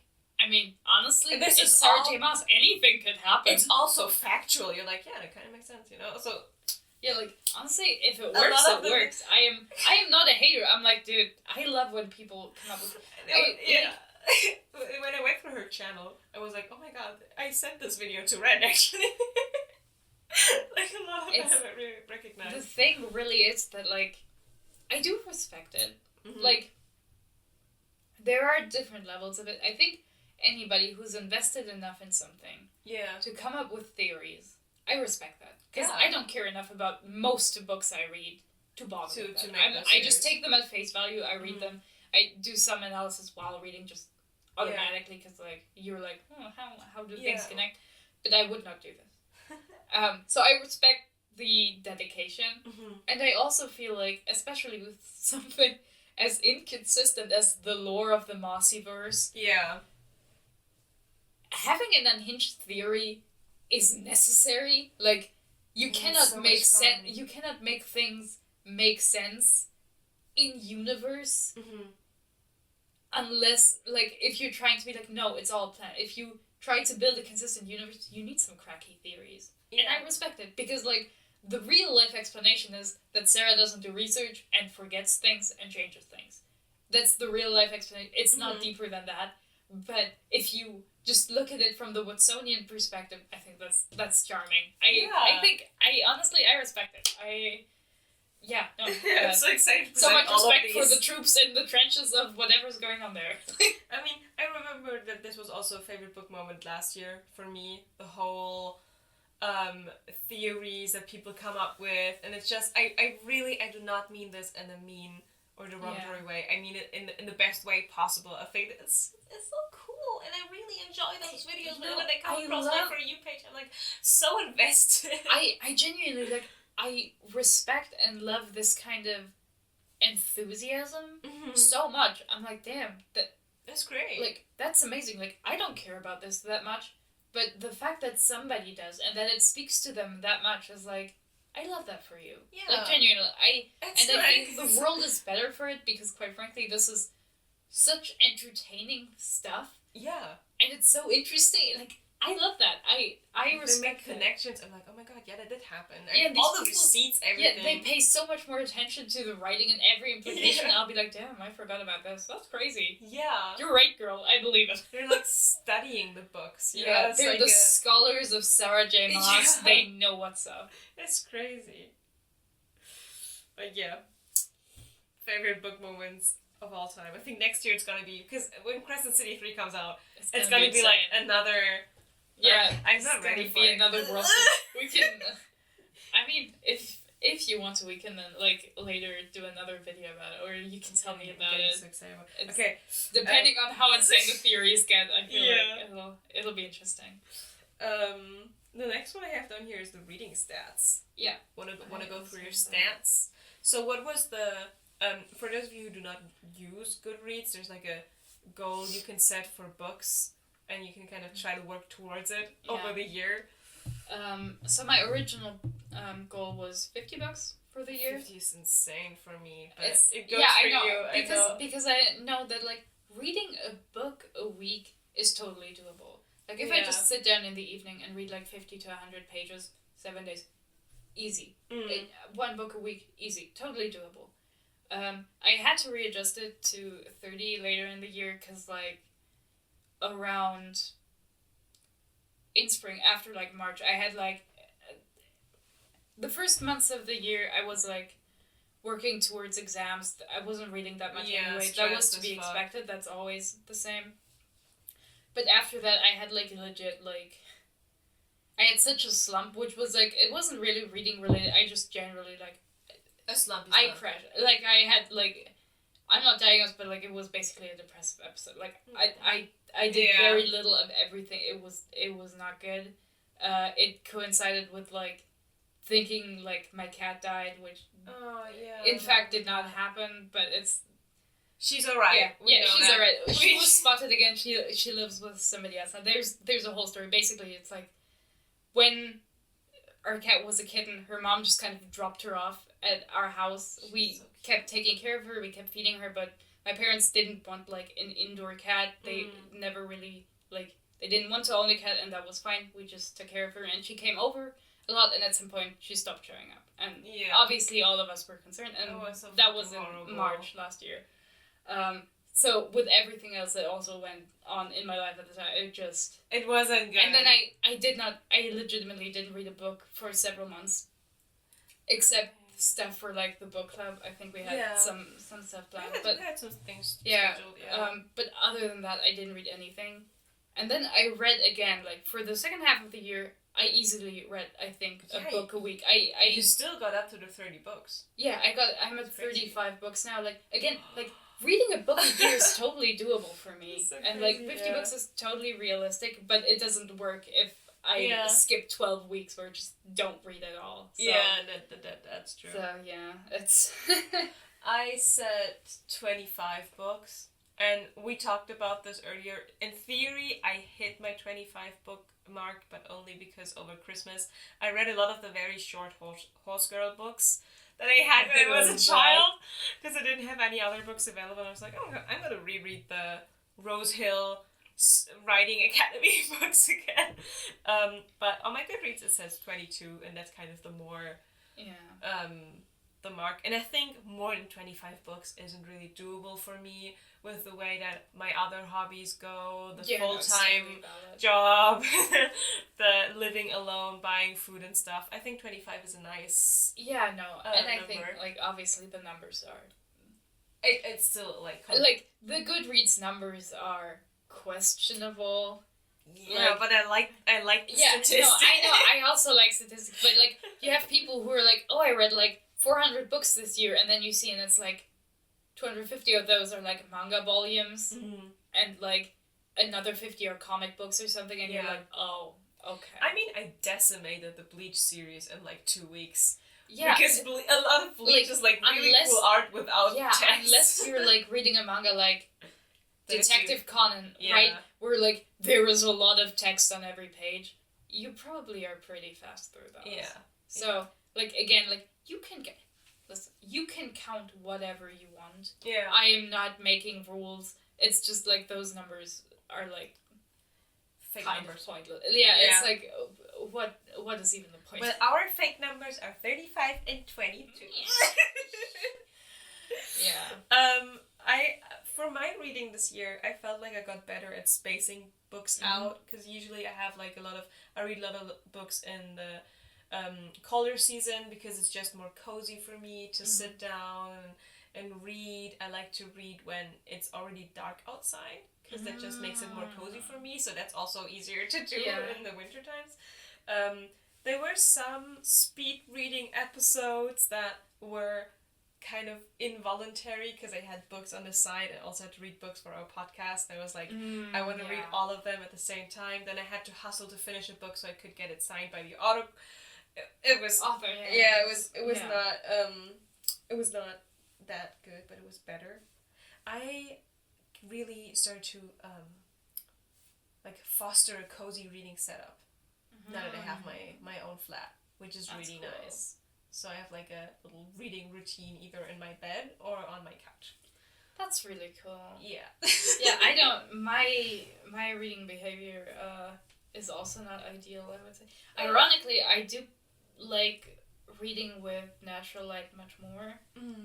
I mean, honestly, this is Sarah J. Maas, anything could happen. It's also factual. You're like, yeah, that kind of makes sense, you know? So... Yeah, like, honestly, if it works, it works. I am not a hater. I'm like, dude, I love when people come up with... When I went through her channel, I was like, oh my god, I sent this video to Red, actually. Like, a lot of them I really recognize. The thing really is that, like, I do respect it. Mm-hmm. Like, there are different levels of it. I think anybody who's invested enough in something to come up with theories, I respect that. Because I don't care enough about most books I read to bother with them. I just take them at face value, I read them, I do some analysis while reading just automatically, because, like, you're like, how do things connect? But I would not do this. So I respect the dedication, and I also feel like, especially with something as inconsistent as the lore of the Maasy verse, having an unhinged theory is necessary. Like, you cannot so make much fun. you cannot make things make sense in universe unless, like, if you're trying to be like, no, it's all planned. If you try to build a consistent universe, you need some cracky theories. And I respect it, because, like, the real life explanation is that Sarah doesn't do research and forgets things and changes things. That's the real life explanation. It's not deeper than that. But if you just look at it from the Watsonian perspective, I think that's charming. I think, honestly, I respect it. I'm so excited to so much all respect of for the troops in the trenches of whatever's going on there. I mean, I remember that this was also a favorite book moment last year for me. The whole theories that people come up with, and it's just, I do not mean this in a mean or derogatory way. I mean it in the best way possible. I think it's so cool, and I really enjoy those videos when they come across my For You page. I'm like so invested. I genuinely, like, I respect and love this kind of enthusiasm so much. I'm like, damn, that's great. Like, that's amazing. Like, I don't care about this that much, but the fact that somebody does and that it speaks to them that much is like, I love that for you. Yeah. Like, genuinely. I think the world is better for it, because, quite frankly, this is such entertaining stuff. Yeah. And it's so interesting. Like, I love that. I respect they make connections. I'm like, oh my god, yeah, that did happen. Yeah, all the receipts, everything. Yeah, they pay so much more attention to the writing and every implication. I'll be like, damn, I forgot about this. That's crazy. Yeah. You're right, girl. I believe it. They're like studying the books. Yeah, they're like the scholars of Sarah J. Maas. Yeah. They know what's up. It's crazy. But yeah, favorite book moments of all time. I think next year it's gonna be, because when Crescent City 3 comes out, it's gonna be like another. Yeah, I'm not ready for it. Another world. We can. I mean, if you want to, we can then, like, later do another video about it, or you can tell me about it. So excited. Okay. Depending on how insane the theories get, I feel like it'll be interesting. The next one I have down here is the reading stats. Yeah. Wanna go through your stats? So what was the for those of you who do not use Goodreads, there's like a goal you can set for books, and you can kind of try to work towards it over the year. So my original goal was $50 for the year. 50 is insane for me, but it goes for I know, you. Because I know that, like, reading a book a week is totally doable. Like, if I just sit down in the evening and read like 50 to 100 pages, 7 days, easy. One book a week, easy. Totally doable. I had to readjust it to 30 later in the year, because, like, around in spring, after, like, March, I had, like, the first months of the year I was, like, working towards exams. I wasn't reading that much anyway. That was to be expected. That's always the same. But after that, I had, like, legit, like, I had such a slump, which was, like, it wasn't really reading related. I just generally, like, a slump. I crashed. Like, I had, like, I'm not diagnosed, but, like, it was basically a depressive episode. Like, I did very little of everything. It was not good. It coincided with, like, thinking, like, my cat died, which in fact did not happen, but it's... She's alright. Yeah, she's alright. She was spotted again. She lives with somebody else. Now, there's a whole story. Basically, it's like, when our cat was a kitten, her mom just kind of dropped her off at our house. We kept taking care of her. We kept feeding her, but my parents didn't want, like, an indoor cat. They never really, like, they didn't want to own a cat, and that was fine. We just took care of her, and she came over a lot, and at some point, she stopped showing up. And obviously, all of us were concerned, and that was in March last year. So with everything else that also went on in my life at the time, it wasn't good. And then I legitimately didn't read a book for several months, except stuff for, like, the book club. I think we had some stuff planned, but we had some things scheduled. But other than that, I didn't read anything. And then I read again, like, for the second half of the year, I easily read, I think, a book a week. You still got up to the 30 books. Yeah, I'm at 35 books now. Like, again, like, reading a book a year is totally doable for me. So and, like, 50 books is totally realistic, but it doesn't work if I skip 12 weeks where I just don't read at all. So, that's true. So, yeah, it's... I set 25 books, And we talked about this earlier. In theory, I hit my 25 book mark, but only because over Christmas I read a lot of the very short horse girl books that I had when I was a child, because I didn't have any other books available. And I was like, oh, I'm going to reread the Rose Hill Writing Academy books again. But on my Goodreads it says 22, and that's kind of the more the mark. And I think more than 25 books isn't really doable for me with the way that my other hobbies go, the full-time job, the living alone, buying food and stuff. I think 25 is a nice and I number. Think, like, obviously the numbers are... It's still, like... Like, the Goodreads numbers are questionable. Yeah, like, but I like the statistics. No, I know, I also like statistics, but, like, you have people who are like, oh, I read, like, 400 books this year, and then you see, and it's like, 250 of those are, like, manga volumes, and, like, another 50 are comic books or something, and you're like, oh, okay. I mean, I decimated the Bleach series in, like, 2 weeks. Yeah. Because a lot of Bleach is, like, really cool art without text. Unless you're, like, reading a manga, like, Detective Conan, right? Where, like, there is a lot of text on every page. You probably are pretty fast through those. Yeah. So, like, again, like, you can count whatever you want. Yeah. I am not making rules. It's just, like, those numbers are, like, fake kind numbers. Of pointless. Yeah, it's like, what is even the point? Well, our fake numbers are 35 and 22. Yeah. For my reading this year, I felt like I got better at spacing books out, because usually I read a lot of books in the colder season, because it's just more cozy for me to sit down and read. I like to read when it's already dark outside, because that just makes it more cozy for me, so that's also easier to do in the winter times. There were some speed reading episodes that were kind of involuntary, because I had books on the side. I also had to read books for our podcast. I was like, I want to read all of them at the same time. Then I had to hustle to finish a book so I could get it signed by the author. It was author. It was not that good, but it was better. I really started to like foster a cozy reading setup now that I have my own flat, which is really cool. Nice. So I have like a little reading routine either in my bed or on my couch. That's really cool. Yeah. Yeah, I don't... My reading behavior is also not ideal, I would say. Ironically, I do like reading with natural light much more.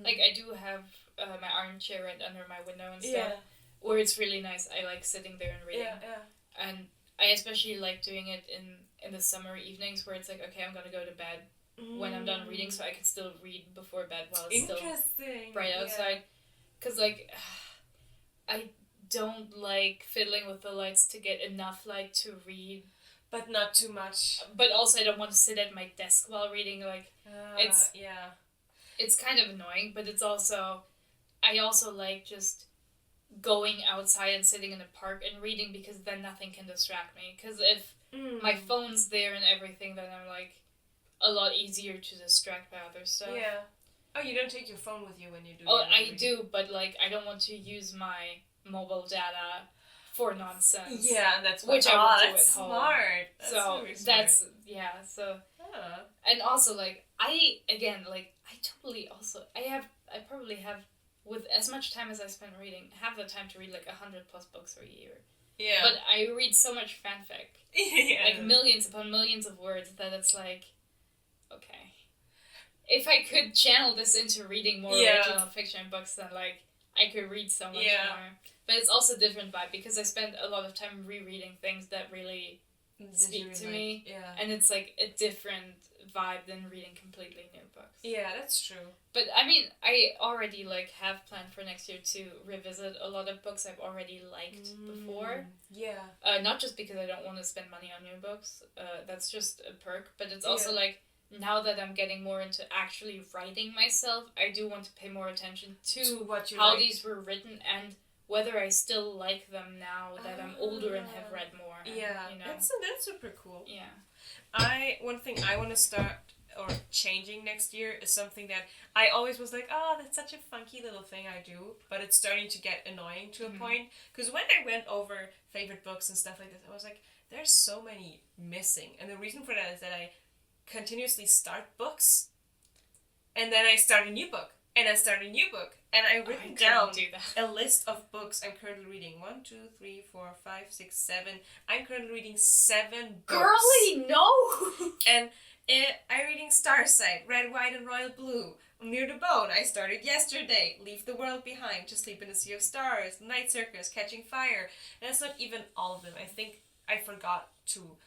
Like, I do have my armchair right under my window and stuff, where it's really nice. I like sitting there and reading. Yeah. And I especially like doing it in the summer evenings, where it's like, okay, I'm gonna go to bed when I'm done reading, so I can still read before bed while it's still bright outside. Because, like, I don't like fiddling with the lights to get enough light to read. But not too much. But also I don't want to sit at my desk while reading, like, it's kind of annoying, but it's also... I also like just going outside and sitting in the park and reading, because then nothing can distract me. Because if my phone's there and everything, then I'm, like, a lot easier to distract by other stuff. Yeah. Oh, you don't take your phone with you when you do Oh, I do, but, like, I don't want to use my mobile data for nonsense. Yeah, and that's which I would do at smart. home. That's so really smart. That's so. And also, like, I probably have, with as much time as I spend reading, have the time to read like 100+ books a year. Yeah. But I read so much fanfic, like millions upon millions of words, that it's like, okay, if I could channel this into reading more original fiction books, then, like, I could read so much more. But it's also a different vibe, because I spend a lot of time rereading things that really speak to me. Yeah. And it's, like, a different vibe than reading completely new books. Yeah, that's true. But, I mean, I already, like, have planned for next year to revisit a lot of books I've already liked before. Yeah. Not just because I don't want to spend money on new books. That's just a perk. But it's also, like, now that I'm getting more into actually writing myself, I do want to pay more attention to how these were written and whether I still like them now that I'm older and have read more. And, that's super cool. Yeah. One thing I want to start, or changing next year is something that I always was like, oh, that's such a funky little thing I do, but it's starting to get annoying to a point. Because when I went over favorite books and stuff like this, I was like, there's so many missing. And the reason for that is that I continuously start books, and then I start a new book, and I start a new book, and I've written down a list of books I'm currently reading. 1, 2, 3, 4, 5, 6, 7. I'm currently reading 7 books. Girly, no! And I'm reading Starsight, Red, White, and Royal Blue. Near the Bone, I started yesterday. Leave the World Behind, To Sleep in a Sea of Stars, Night Circus, Catching Fire. And that's not even all of them. I think I forgot to...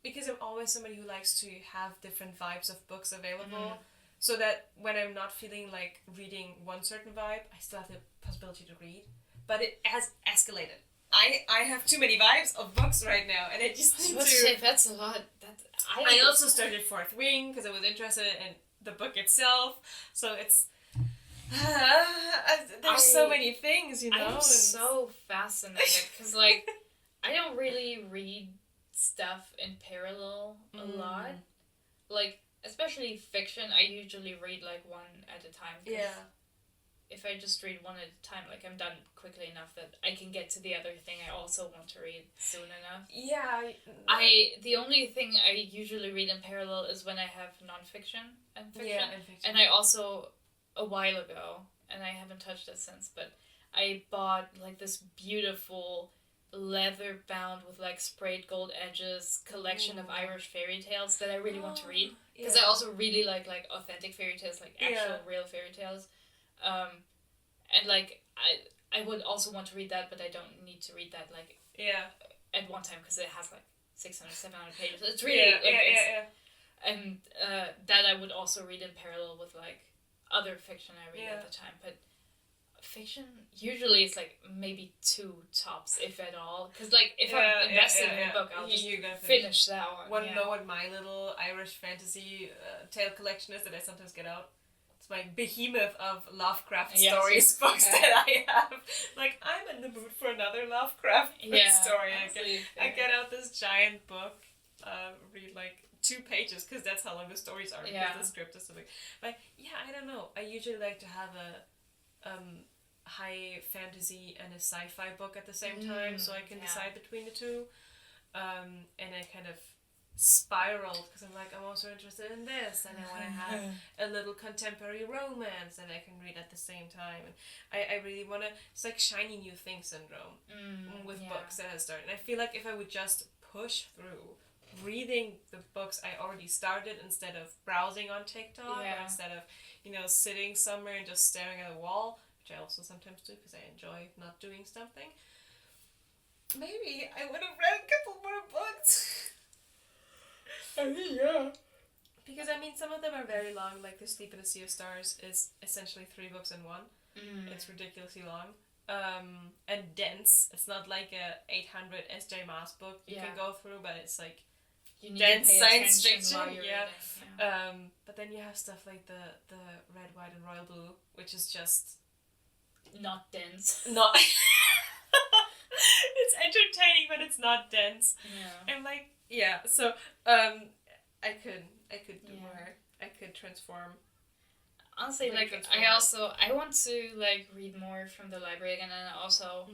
Because I'm always somebody who likes to have different vibes of books available. So that when I'm not feeling like reading one certain vibe, I still have the possibility to read. But it has escalated. I have too many vibes of books right now, and I just need to... That's a lot. I also started Fourth Wing because I was interested in the book itself. So it's... there's so many things, you know? I'm so fascinated because, like, I don't really read stuff in parallel a lot. Like... Especially fiction, I usually read like one at a time. Yeah. If I just read one at a time, like I'm done quickly enough that I can get to the other thing I also want to read soon enough. Yeah. The only thing I usually read in parallel is when I have nonfiction and fiction. Yeah, and fiction. And I also, a while ago, and I haven't touched it since, but I bought like this beautiful leather bound with like sprayed gold edges collection of Irish fairy tales that I really want to read. Because I also really like authentic fairy tales, like actual real fairy tales. And like I would also want to read that, but I don't need to read that like at one time because it has like 600, 700 pages. It's really and that I would also read in parallel with like other fiction I read at the time. But fiction usually it's like maybe 2 tops, if at all. Because like if I'm invested in a book, I'll just finish that one. Want to know what my little Irish fantasy tale collection is that I sometimes get out? It's my behemoth of Lovecraft stories books that I have. Like, I'm in the mood for another Lovecraft story. I get out this giant book, read like 2 pages because that's how long the stories are. Because the script is so big. But yeah, I don't know. I usually like to have a high fantasy and a sci-fi book at the same time, so I can decide between the two. And I kind of spiraled because I'm like, I'm also interested in this, and I want to have a little contemporary romance that I can read at the same time. And I really want to... It's like shiny new thing syndrome with books that I started. And I feel like if I would just push through reading the books I already started instead of browsing on TikTok or instead of, sitting somewhere and just staring at a wall, which I also sometimes do because I enjoy not doing something, maybe I would have read a couple more books. Because some of them are very long, like The Sleep in a Sea of Stars is essentially 3 books in one. It's ridiculously long. And dense. It's not like a 800 S.J. Maas book you can go through, but it's like you need dense to pay science fiction. Reading. But then you have stuff like the Red, White, and Royal Blue, which is just not dense. Not. It's entertaining, but it's not dense. Yeah. I'm like, so I could do more. I could transform. Honestly, I want to like read more from the library again, and I also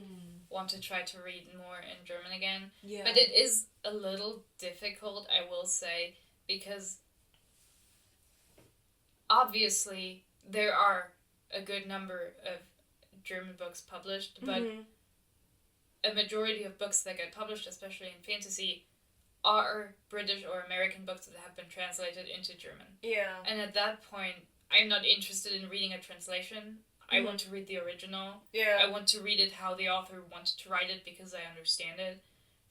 want to try to read more in German again. Yeah. But it is a little difficult, I will say, because obviously there are a good number of German books published, but a majority of books that get published, especially in fantasy, are British or American books that have been translated into German. Yeah. And at that point, I'm not interested in reading a translation. I want to read the original. Yeah. I want to read it how the author wanted to write it because I understand it.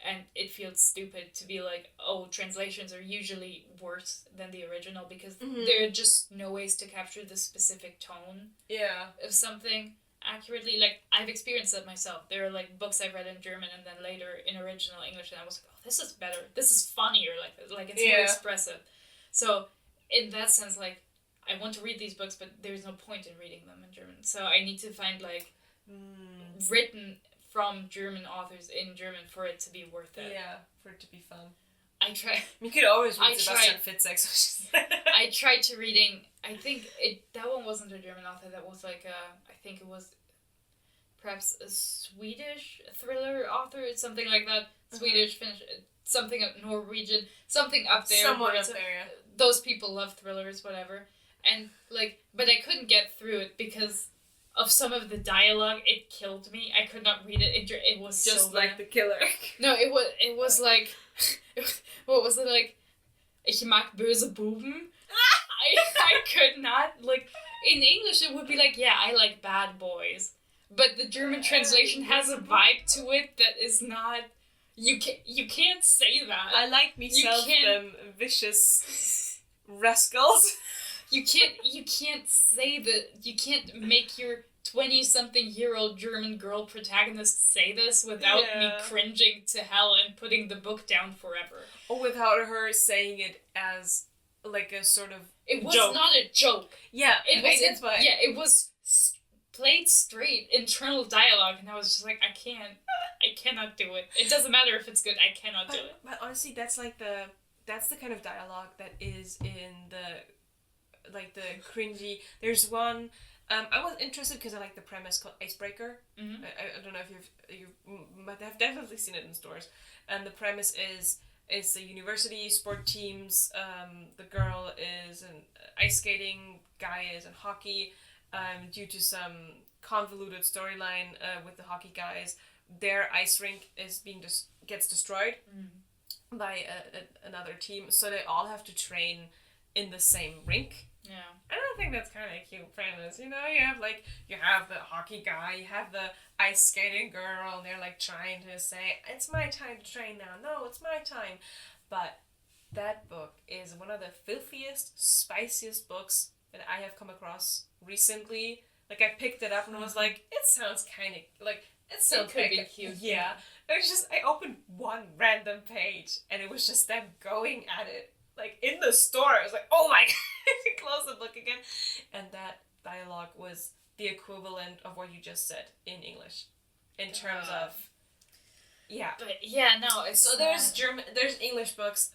And it feels stupid to be like, oh, translations are usually worse than the original because there are just no ways to capture the specific tone of something accurately. Like, I've experienced that myself. There are like books I've read in German and then later in original English, and I was like, oh, this is better. This is funnier. Like it's more expressive. So in that sense, like, I want to read these books, but there's no point in reading them in German. So I need to find like written from German authors in German for it to be worth it. Yeah, for it to be fun. I try. You could always read Sebastian Fitzek. I tried to reading. I think that one wasn't a German author. That was like I think it was perhaps a Swedish thriller author, something like that. Swedish, Finnish, something up Norwegian, something up there. Somewhere up there, yeah. Those people love thrillers, whatever. And but I couldn't get through it because of some of the dialogue. It killed me. I could not read it. It was just so like bad. The Killer. No, it was like, what was it like? Ich mag böse Buben. I could not, like, in English it would be like, yeah, I like bad boys. But the German translation has a vibe to it that is not, you can't say that. I like myself them vicious rascals. You can't say that, you can't make your 20-something-year-old German girl protagonist say this without me cringing to hell and putting the book down forever. Or without her saying it as like a sort of It was joke. not a joke. Yeah, it was played straight internal dialogue, and I was just like, I cannot do it. It doesn't matter if it's good, I cannot do it. But honestly, that's the kind of dialogue that is in the cringy. There's one. I was interested because I like the premise called Icebreaker. Mm-hmm. I don't know if you might have definitely seen it in stores. And the premise is the university sport teams. The girl is an ice skating, guy is in hockey. Due to some convoluted storyline with the hockey guys, their ice rink gets destroyed by another team. So they all have to train in the same rink. Yeah. I don't think that's kind of a cute premise, you know? You have the hockey guy, you have the ice skating girl, and they're like trying to say, it's my time to train now. No, it's my time. But that book is one of the filthiest, spiciest books that I have come across recently. Like, I picked it up and I was like, it sounds kind of, like, it sounds could be cute. Yeah. It's just, I opened one random page, and it was just them going at it. Like, in the store, I was like, oh my god, close the book again. And that dialogue was the equivalent of what you just said in English. In terms of, yeah. But, yeah, no, it's... So there's English books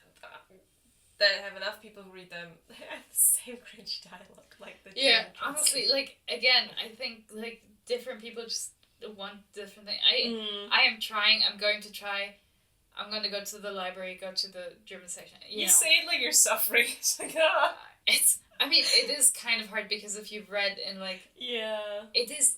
that have enough people who read them. They have the same cringy dialogue, like the German honestly, like, again, I think, like, different people just want different things. I'm going to try... I'm going to go to the library, go to the German section. You know. Say it like you're suffering. It's like, ah. It is kind of hard because if you've read in, like... Yeah. It is...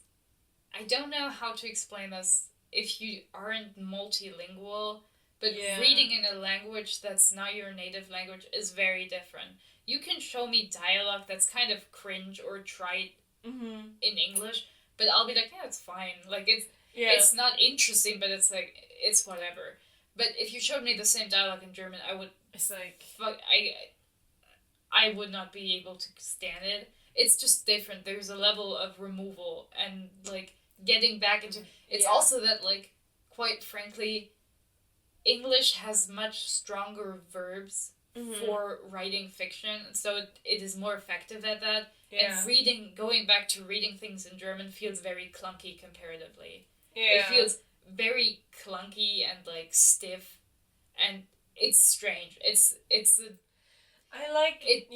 I don't know how to explain this if you aren't multilingual, but reading in a language that's not your native language is very different. You can show me dialogue that's kind of cringe or trite in English, but I'll be like, yeah, it's fine. Like, it's not interesting, but it's like, it's whatever. But if you showed me the same dialogue in German, I would... It's like... I would not be able to stand it. It's just different. There's a level of removal and, like, getting back into... It's also that, like, quite frankly, English has much stronger verbs for writing fiction, so it is more effective at that. Yeah. And going back to reading things in German feels very clunky comparatively. Yeah. It feels very clunky and like stiff, and it's strange. It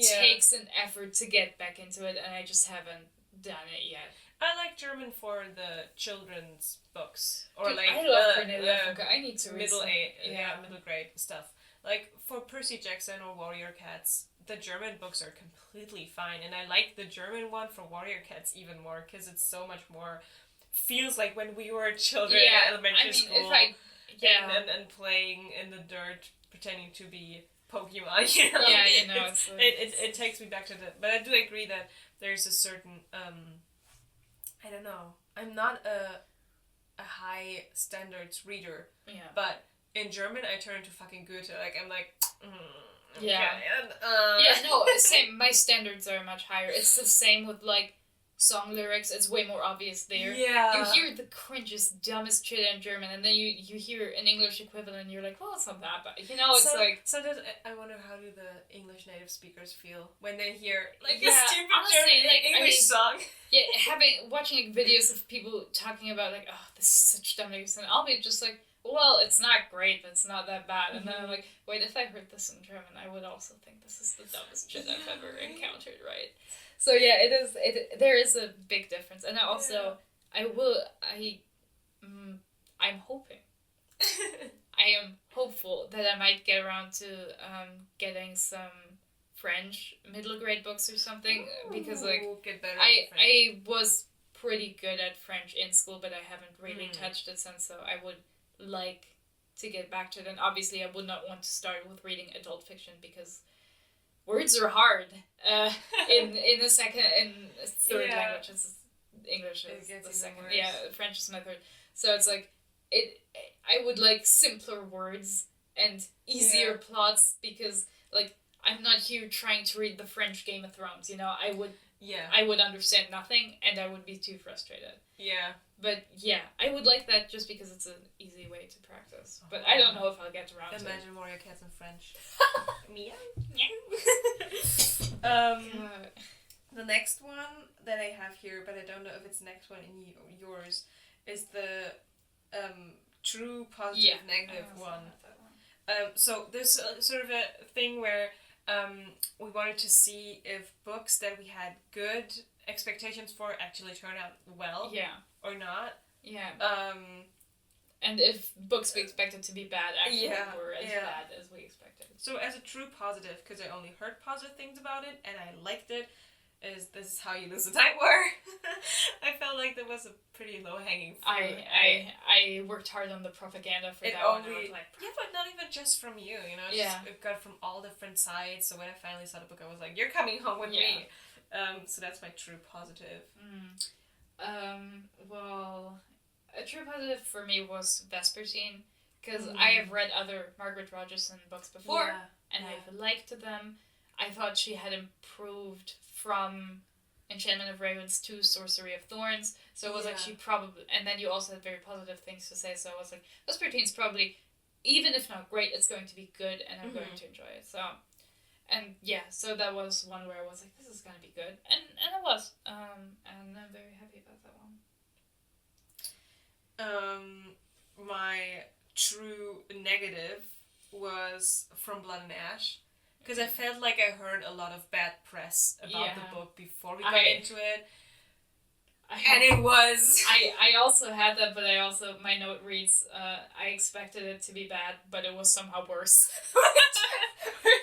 takes an effort to get back into it, and I just haven't done it yet. I like German for the children's books, or Dude, like I love I need to read middle grade stuff. Like for Percy Jackson or Warrior Cats, the German books are completely fine, and I like the German one for Warrior Cats even more because it's so much more. Feels like when we were children at elementary school and playing in the dirt pretending to be Pokemon, you know? Yeah, you know. It takes me back to that. But I do agree that there's a certain, I don't know, I'm not a high standards reader. Yeah. But in German, I turn to fucking Goethe. Like, I'm like, same. My standards are much higher. It's the same with, like, song lyrics. It's way more obvious there. Yeah. You hear the cringiest, dumbest shit in German, and then you hear an English equivalent, and you're like, well, it's not that bad. You know, it's like... Sometimes I wonder how do the English native speakers feel when they hear, like, a stupid German English song. Yeah, watching like, videos of people talking about, like, oh, this is such dumb lyrics, and I'll be just like, well, it's not great, but it's not that bad. And then I'm like, wait, if I heard this in German, I would also think this is the dumbest shit I've ever encountered, right? So yeah, there is a big difference. And I also, I'm hoping. I am hopeful that I might get around to getting some French middle grade books or something. Ooh, because like I was pretty good at French in school, but I haven't really touched it since, so I would like to get back to it. And obviously I would not want to start with reading adult fiction because words are hard in a third language. English is the second. Worse. Yeah, French is my third. So it's like I would like simpler words and easier plots because like I'm not here trying to read the French Game of Thrones, you know. I would understand nothing and I would be too frustrated. Yeah. But yeah, I would like that just because it's an easy way to practice. But I don't know if I'll get around to it. Imagine Warrior Cats in French. Meow. The next one that I have here, but I don't know if it's the next one in yours, is the true, positive, negative one. So there's sort of a thing where we wanted to see if books that we had good expectations for actually turn out well or not. Yeah. And if books we expected to be bad actually were as bad as we expected. So as a true positive, because I only heard positive things about it and I liked it, This Is How You Lose a Time War. I felt like that was a pretty low-hanging fruit. I worked hard on the propaganda for that one. I was like, but not even just from you, you know? It got from all different sides, so when I finally saw the book, I was like, you're coming home with me. So that's my true positive. Well, a true positive for me was Vespertine, because I have read other Margaret Rogerson books before, and I've liked them. I thought she had improved from Enchantment of Ravens to Sorcery of Thorns, so it was like she probably, and then you also had very positive things to say, so I was like, Vespertine's probably, even if not great, it's going to be good, and I'm going to enjoy it, so, and so that was one where I was like, this is going to be good, and it was, and I'm very happy about that one. My true negative was From Blood and Ash. Because I felt like I heard a lot of bad press about the book before we got into it. And it was... I also had that, but my note reads, I expected it to be bad, but it was somehow worse.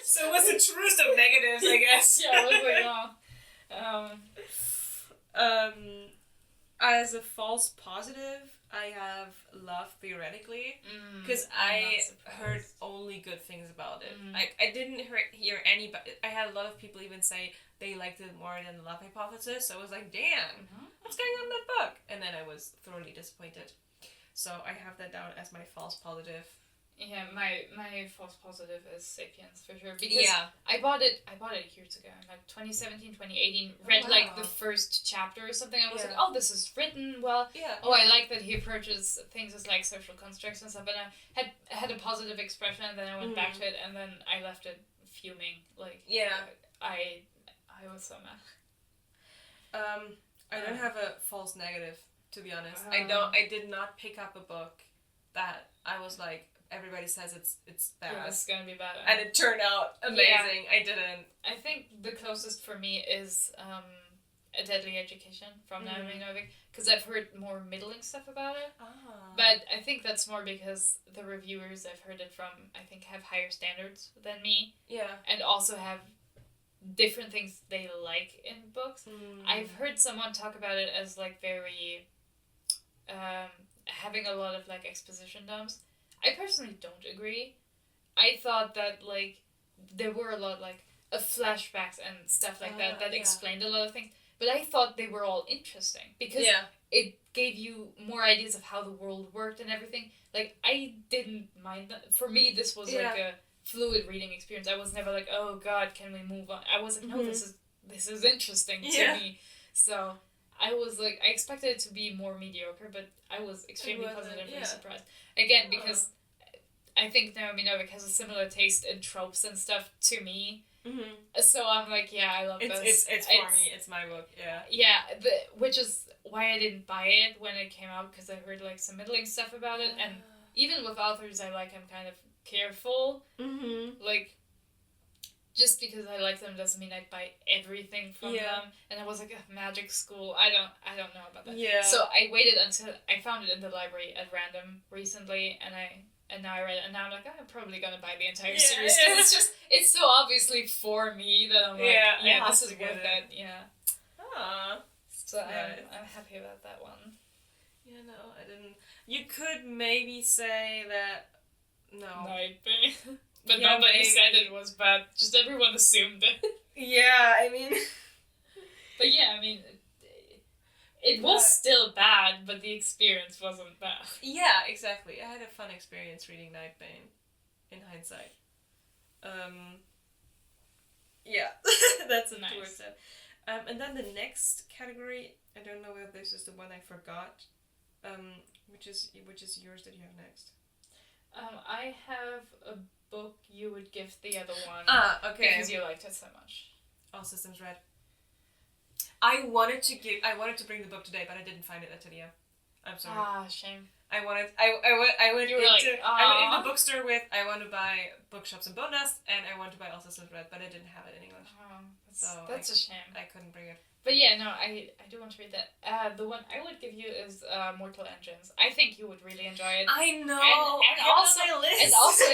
So it was the truest of negatives, I guess. Yeah, it was like, as a false positive, I have Love Theoretically, because I heard only good things about it. Like, I didn't hear any, but I had a lot of people even say they liked it more than The Love Hypothesis, so I was like, damn, what's going on in that book? And then I was thoroughly disappointed. So I have that down as my false positive. Yeah, my false positive is Sapiens for sure, because I bought it years ago, like 2017, 2018, read like the first chapter or something, I was like, oh, this is written well, I like that he approaches things as like social constructs and stuff, and I had a positive expression, and then I went back to it, and then I left it fuming, like, I was so mad. I don't have a false negative, to be honest. I did not pick up a book that I was like, everybody says it's bad. Yeah, it's gonna be bad. And it turned out amazing. I didn't. I think the closest for me is A Deadly Education from Naomi Novik, because I've heard more middling stuff about it. But I think that's more because the reviewers I've heard it from, I think, have higher standards than me. Yeah. And also have different things they like in books. I've heard someone talk about it as like very having a lot of like exposition dumps. I personally don't agree. I thought that, like, there were a lot, like, of flashbacks and stuff like that explained a lot of things. But I thought they were all interesting. Because it gave you more ideas of how the world worked and everything. Like, I didn't mind that. For me, this was, like, a fluid reading experience. I was never like, oh, God, can we move on? I was like, no, this is interesting to me. So I was like, I expected it to be more mediocre, but I was extremely positively surprised. Again, because I think Naomi Novik has a similar taste in tropes and stuff to me. So I'm like, I love this. It's for me. It's my book, Yeah, which is why I didn't buy it when it came out, because I heard like some middling stuff about it, and even with authors I like, I'm kind of careful. Mm-hmm. Like, just because I like them doesn't mean I'd buy everything from them. And I was like, magic school, I don't know about that. Yeah. So I waited until I found it in the library at random recently, and now I read it, and now I'm like, I'm probably gonna buy the entire series. Because it's so obviously for me that I'm like, this is worth it. Yeah. Ah. So I'm happy about that one. Yeah, no, I didn't. You could maybe say that. No. Nightbane. But nobody said it was bad. Just everyone assumed it. Yeah, I mean. But yeah, I mean, it was still bad, but the experience wasn't bad. Yeah, exactly. I had a fun experience reading Nightbane, in hindsight. Yeah, that's a towards that. And then the next category, I don't know if this is the one I forgot. Which is yours that you have next? I have a book you would give the other one. Okay. Because you liked it so much. All Systems Red. I wanted to bring the book today, but I didn't find it at Tedia. I'm sorry. Shame. I went into the bookstore with I want to buy Bookshops and Bone Nest, and I want to buy All Systems Red, but I didn't have it in English. That's a shame. I couldn't bring it. But yeah, no, I do want to read that. The one I would give you is Mortal Engines. I think you would really enjoy it. I know. And also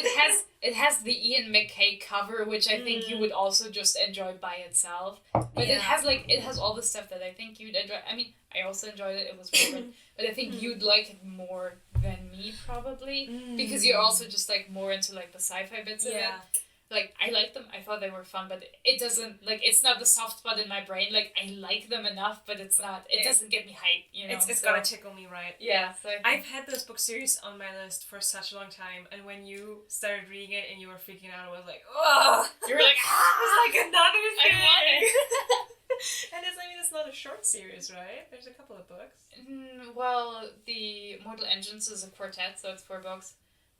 it has the Ian McKay cover, which I think you would also just enjoy by itself. But it has all the stuff that I think you'd enjoy. I mean, I also enjoyed it. It was different, but I think you'd like it more than me probably because you're also just like more into like the sci-fi bits of it. Like, I like them. I thought they were fun, but it doesn't, like, it's not the soft spot in my brain. Like, I like them enough, but it doesn't get me hyped, you know? It's gotta tickle me right. Yeah. So I've had this book series on my list for such a long time, and when you started reading it and you were freaking out, I was like, oh! You were like, it's like another thing! I want it! And it's not a short series, right? There's a couple of books. Well, the Mortal Engines is a quartet, so it's 4 books,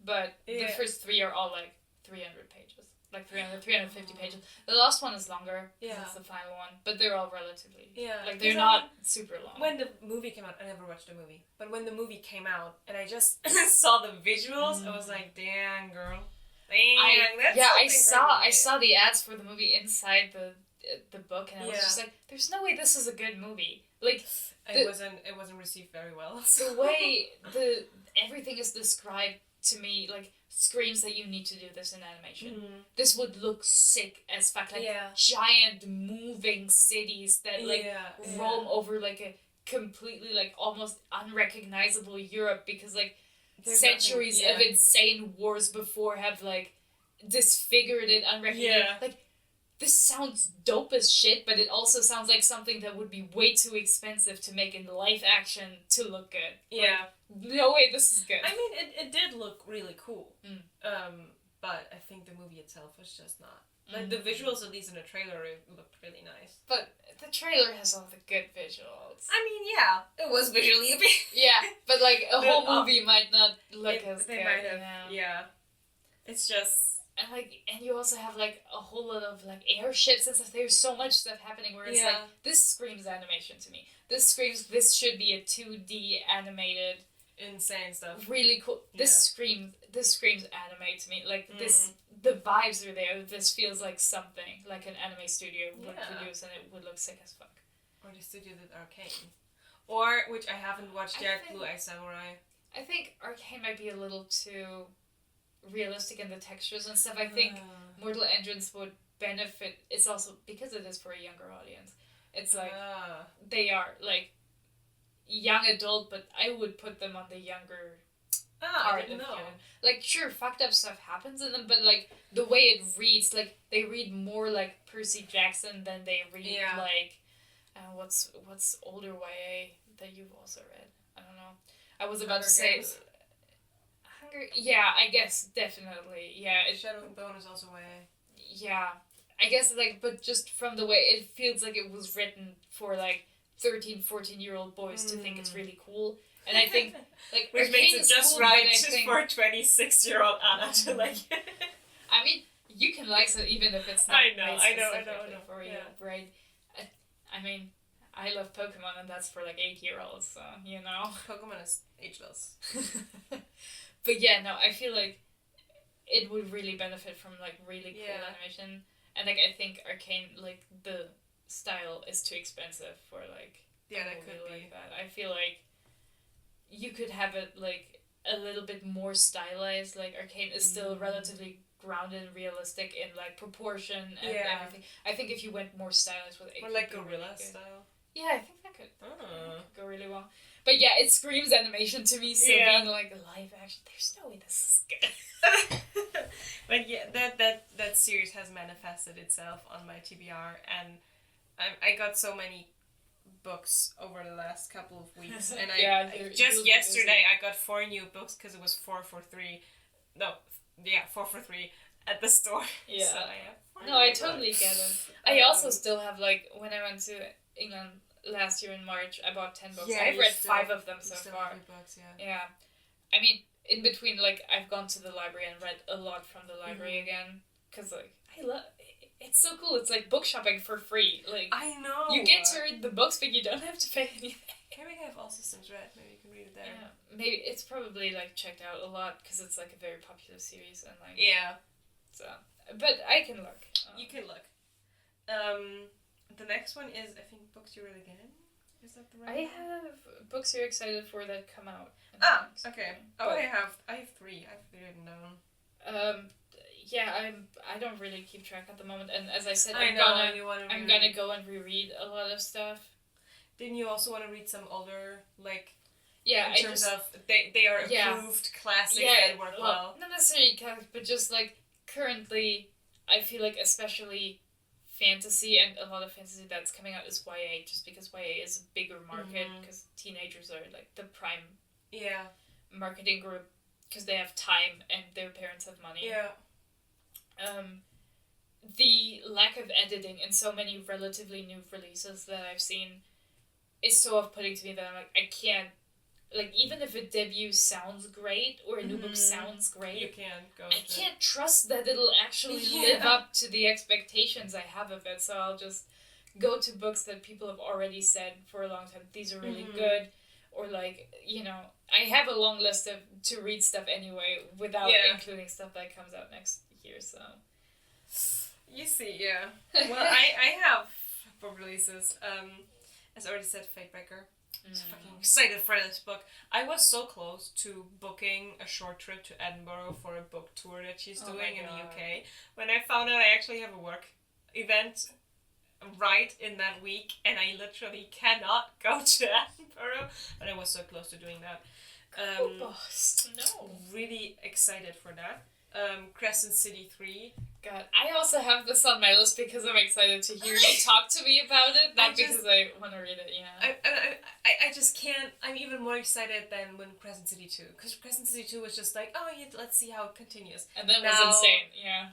but the first 3 are all, like, 300 pages. Like 350 pages. The last one is longer. Yeah. That's the final one. But they're all relatively. Yeah. Like, they're not super long. When the movie came out, I never watched the movie. But when the movie came out, and I just saw the visuals, I was like, damn, girl. I saw the ads for the movie inside the book, and I was just like, there's no way this is a good movie. Like, it wasn't received very well. So. The way everything is described to me, like, screams that you need to do this in animation. This would look sick as fuck. Like, giant moving cities that, roam over, like, a completely, like, almost unrecognizable Europe because, like, there's centuries of insane wars before have, like, disfigured it unrecognizable. Like, this sounds dope as shit, but it also sounds like something that would be way too expensive to make in live action to look good. Yeah. Like, no way this is good. I mean, it did look really cool. But I think the movie itself was just not. Like, the visuals, at least in the trailer, it looked really nice. But the trailer has all the good visuals. I mean, yeah, it was visually appealing. Yeah, but, like, a whole movie might not look as good. Might have, yeah. It's just... And you also have, like, a whole lot of, like, airships and stuff. There's so much stuff happening where it's like, this screams animation to me. This screams, this should be a 2D animated... Insane stuff. Really cool. This screams anime to me. Like, the vibes are there. This feels like something, like an anime studio would produce, and it would look sick as fuck. Or the studio did Arcane. Or, which I haven't watched yet, Blue Eye Samurai. I think Arcane might be a little too realistic in the textures and stuff. I think Mortal Engines would benefit. It's also because it is for a younger audience. It's like they are like young adult, but I would put them on the younger part of canon. Like, sure, fucked up stuff happens in them, but like the way it reads, like they read more like Percy Jackson than they read like what's older YA that you've also read. I don't know. I was about to say. Yeah, I guess, definitely, yeah. Shadow and Bone is also YA. Yeah, I guess, like, but just from the way, it feels like it was written for, like, 13, 14-year-old boys to think it's really cool. And I think, like, which makes it just cool, right for 26-year-old Anna to like it. I mean, you can like it even if it's not I know. For you, right? I mean, I love Pokemon, and that's for, like, 8-year-olds, so, you know. Pokemon is ageless. But yeah, no, I feel like it would really benefit from like really cool animation, and like I think Arcane, like the style is too expensive for like a movie like that. I feel like you could have it like a little bit more stylized. Like Arcane is still relatively grounded and realistic in like proportion and everything. I think if you went more stylized with it, or like gorilla style. Yeah, I think that could go really well. But yeah, it screams animation to me. So being like live action, there's no way this is good. But yeah, that series has manifested itself on my TBR, and I got so many books over the last couple of weeks, and I just yesterday I got 4 new books because it was 4 for 3. No, yeah, 4 for 3 at the store. Yeah. So I have no, I totally get it. I also still have like when I went to England last year in March, I bought 10 books. I've read 5 of them so far. Books, yeah. I mean, in between, like I've gone to the library and read a lot from the library again because like I love. It's so cool. It's like book shopping for free. Like I know. You get to read the books, but you don't have to pay anything. Here we have All Systems Red. Maybe you can read it there. Yeah, maybe it's probably like checked out a lot because it's like a very popular series and like So, but I can look. You can look. The next one is I think books you read again. Is that the right? I have books you're excited for that come out. Okay. Oh, I have 3. I've written down. Yeah, I don't really keep track at the moment, and as I said, I'm gonna go and reread a lot of stuff. Didn't you also want to read some older, like? Yeah, in terms of they are approved classics that work well. Not necessarily classics, but just like currently, I feel like especially fantasy and a lot of fantasy that's coming out is YA, just because YA is a bigger market because teenagers are like the prime marketing group because they have time and their parents have money. Yeah. The lack of editing in so many relatively new releases that I've seen is so off-putting to me that I'm like, I can't, like, even if a debut sounds great or a new book sounds great, you can't go. I can't trust that it'll actually live up to the expectations I have of it. So I'll just go to books that people have already said for a long time. These are really good, or like I have a long list of to read stuff anyway without including stuff that comes out next year. So you see, well, I have book releases. As I already said, Fatebreaker. I'm so fucking excited for this book. I was so close to booking a short trip to Edinburgh for a book tour that she's doing in the UK. When I found out I actually have a work event right in that week, and I literally cannot go to Edinburgh, but I was so close to doing that. Really excited for that. Crescent City 3. God, I also have this on my list because I'm excited to hear you talk to me about it, not because I want to read it, I just can't, I'm even more excited than when Crescent City 2, because Crescent City 2 was just like, let's see how it continues. And that was insane,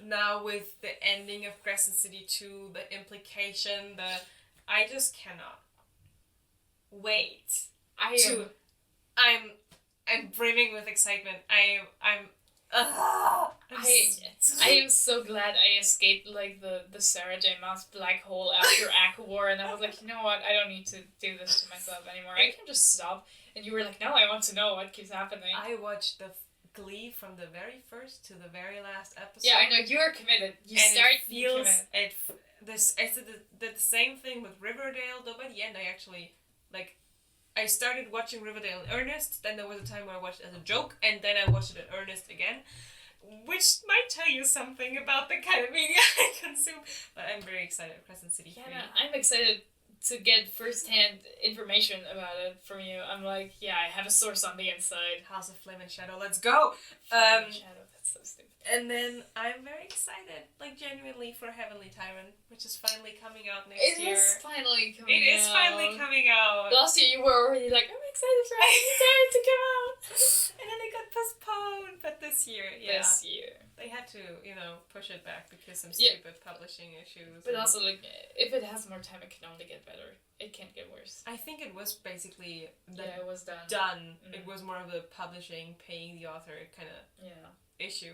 Now with the ending of Crescent City 2, the implication, I just cannot wait. I'm brimming with excitement. I am so glad I escaped like the Sarah J. Maas black hole after ACOWAR, and I was like, you know what, I don't need to do this to myself anymore. I can just stop. And you were like, no, I want to know what keeps happening. I watched the Glee from the very first to the very last episode. Yeah, I know, you're committed. I did the same thing with Riverdale, though by the end I actually, I started watching Riverdale in earnest, then there was a time where I watched it as a joke, and then I watched it in earnest again, which might tell you something about the kind of media I consume, but I'm very excited at Crescent City 3. Yeah, I'm excited to get first-hand information about it from you. I'm like, I have a source on the inside. House of Flame and Shadow, let's go! Flame and Shadow, that's so stupid. And then I'm very excited, genuinely, for Heavenly Tyrant, which is finally coming out next year. It is finally coming out. Last year you were already like, I'm excited for Heavenly Tyrant to come out. And then it got postponed, but this year, they had to, push it back because some stupid publishing issues. But also, if it has more time, it can only get better. It can't get worse. I think it was basically it was done. It was more of the publishing, paying the author kind of issue.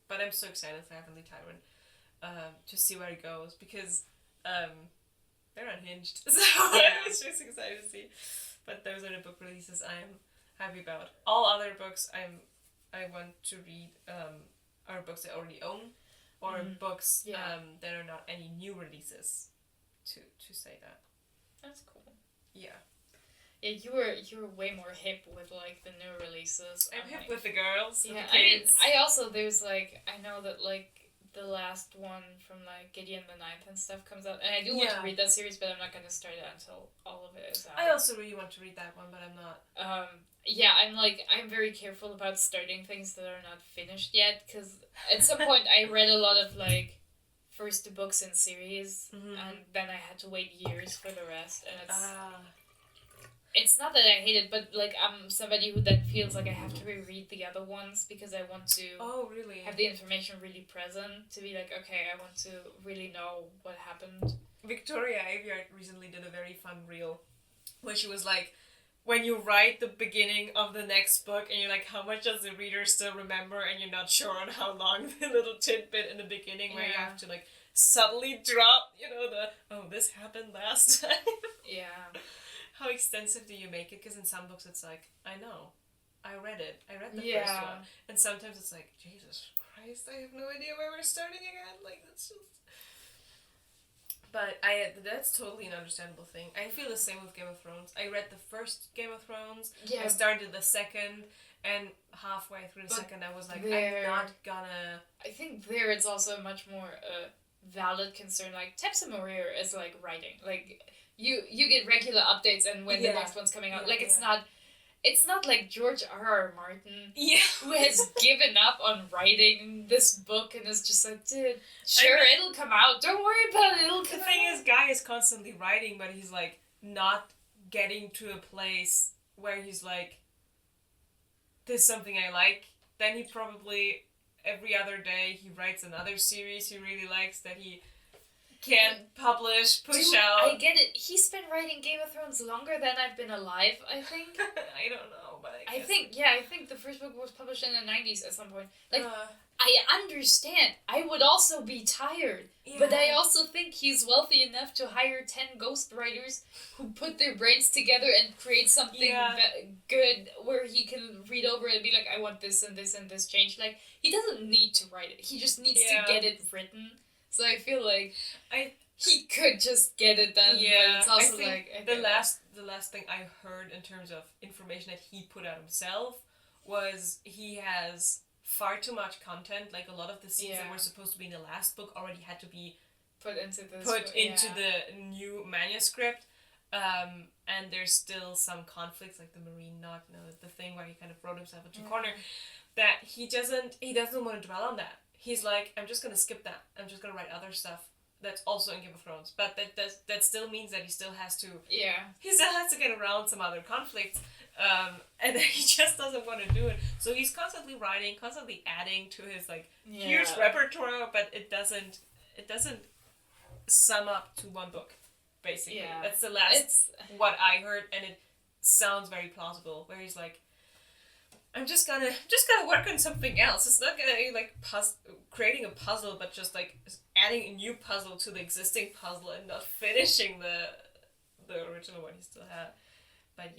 But I'm so excited for Heavenly Tyrant to see where it goes because they're unhinged. So I was just excited to see. But those are the book releases I'm happy about. All other books I'm I want to read are books I already own, or books that are not any new releases. To say that. That's cool. Yeah. Yeah, you were way more hip with like the new releases. I'm hip with the girls. Yeah, with the kids. I also there's like I know that like the last one from like Gideon the Ninth and stuff comes out, and I do want to read that series, but I'm not gonna start it until all of it is out. I also really want to read that one, but I'm not. Yeah, I'm very careful about starting things that are not finished yet, because at some point I read a lot of like first books in series, and then I had to wait years for the rest, and it's not that I hate it, but like I'm somebody who then feels like I have to reread the other ones because I want to have the information really present to be like, okay, I want to really know what happened. Victoria Aveyard recently did a very fun reel where she was like, when you write the beginning of the next book and you're like, how much does the reader still remember, and you're not sure on how long the little tidbit in the beginning where you have to like subtly drop, this happened last time. Yeah. How extensive do you make it? Because in some books it's like, I know, I read it. I read the first one. And sometimes it's like, Jesus Christ, I have no idea where we're starting again. Like, that's just... But that's totally an understandable thing. I feel the same with Game of Thrones. I read the first Game of Thrones. Yeah. I started the second, and halfway through the second I was like, I'm not gonna... I think there it's also much more valid concern. Like, Tepsa Morir is like writing. Like... You get regular updates and when the next one's coming out. Like, it's not like George R.R. Martin who has given up on writing this book and is just like, dude, it'll come out. Don't worry about it. It'll come out. The thing is, Guy is constantly writing, but he's like not getting to a place where he's like, this is something I like. Then he probably every other day he writes another series he really likes that he can't publish, out. I get it. He's been writing Game of Thrones longer than I've been alive, I think. I don't know, but I think the first book was published in the 90s at some point. Like, I understand. I would also be tired. Yeah. But I also think he's wealthy enough to hire 10 ghostwriters who put their brains together and create something good where he can read over it and be like, I want this and this and this change. Like, he doesn't need to write it. He just needs to get it written. So I feel like he could just get it done. Yeah, but it's also the last thing I heard in terms of information that he put out himself was he has far too much content. Like, a lot of the scenes that were supposed to be in the last book already had to be put into the new manuscript. And there's still some conflicts, like the Marine knot, the thing where he kind of wrote himself into a corner, that he doesn't want to dwell on that. He's like, I'm just going to skip that. I'm just going to write other stuff that's also in Game of Thrones. But that still means that he still has to... Yeah. He still has to get around some other conflicts. And he just doesn't want to do it. So he's constantly writing, constantly adding to his, huge repertoire, but it doesn't sum up to one book, basically. Yeah. That's the last... what I heard, and it sounds very plausible, where he's like, I'm just gonna work on something else. It's not gonna be like creating a puzzle, but just like adding a new puzzle to the existing puzzle and not finishing the original one he still had. But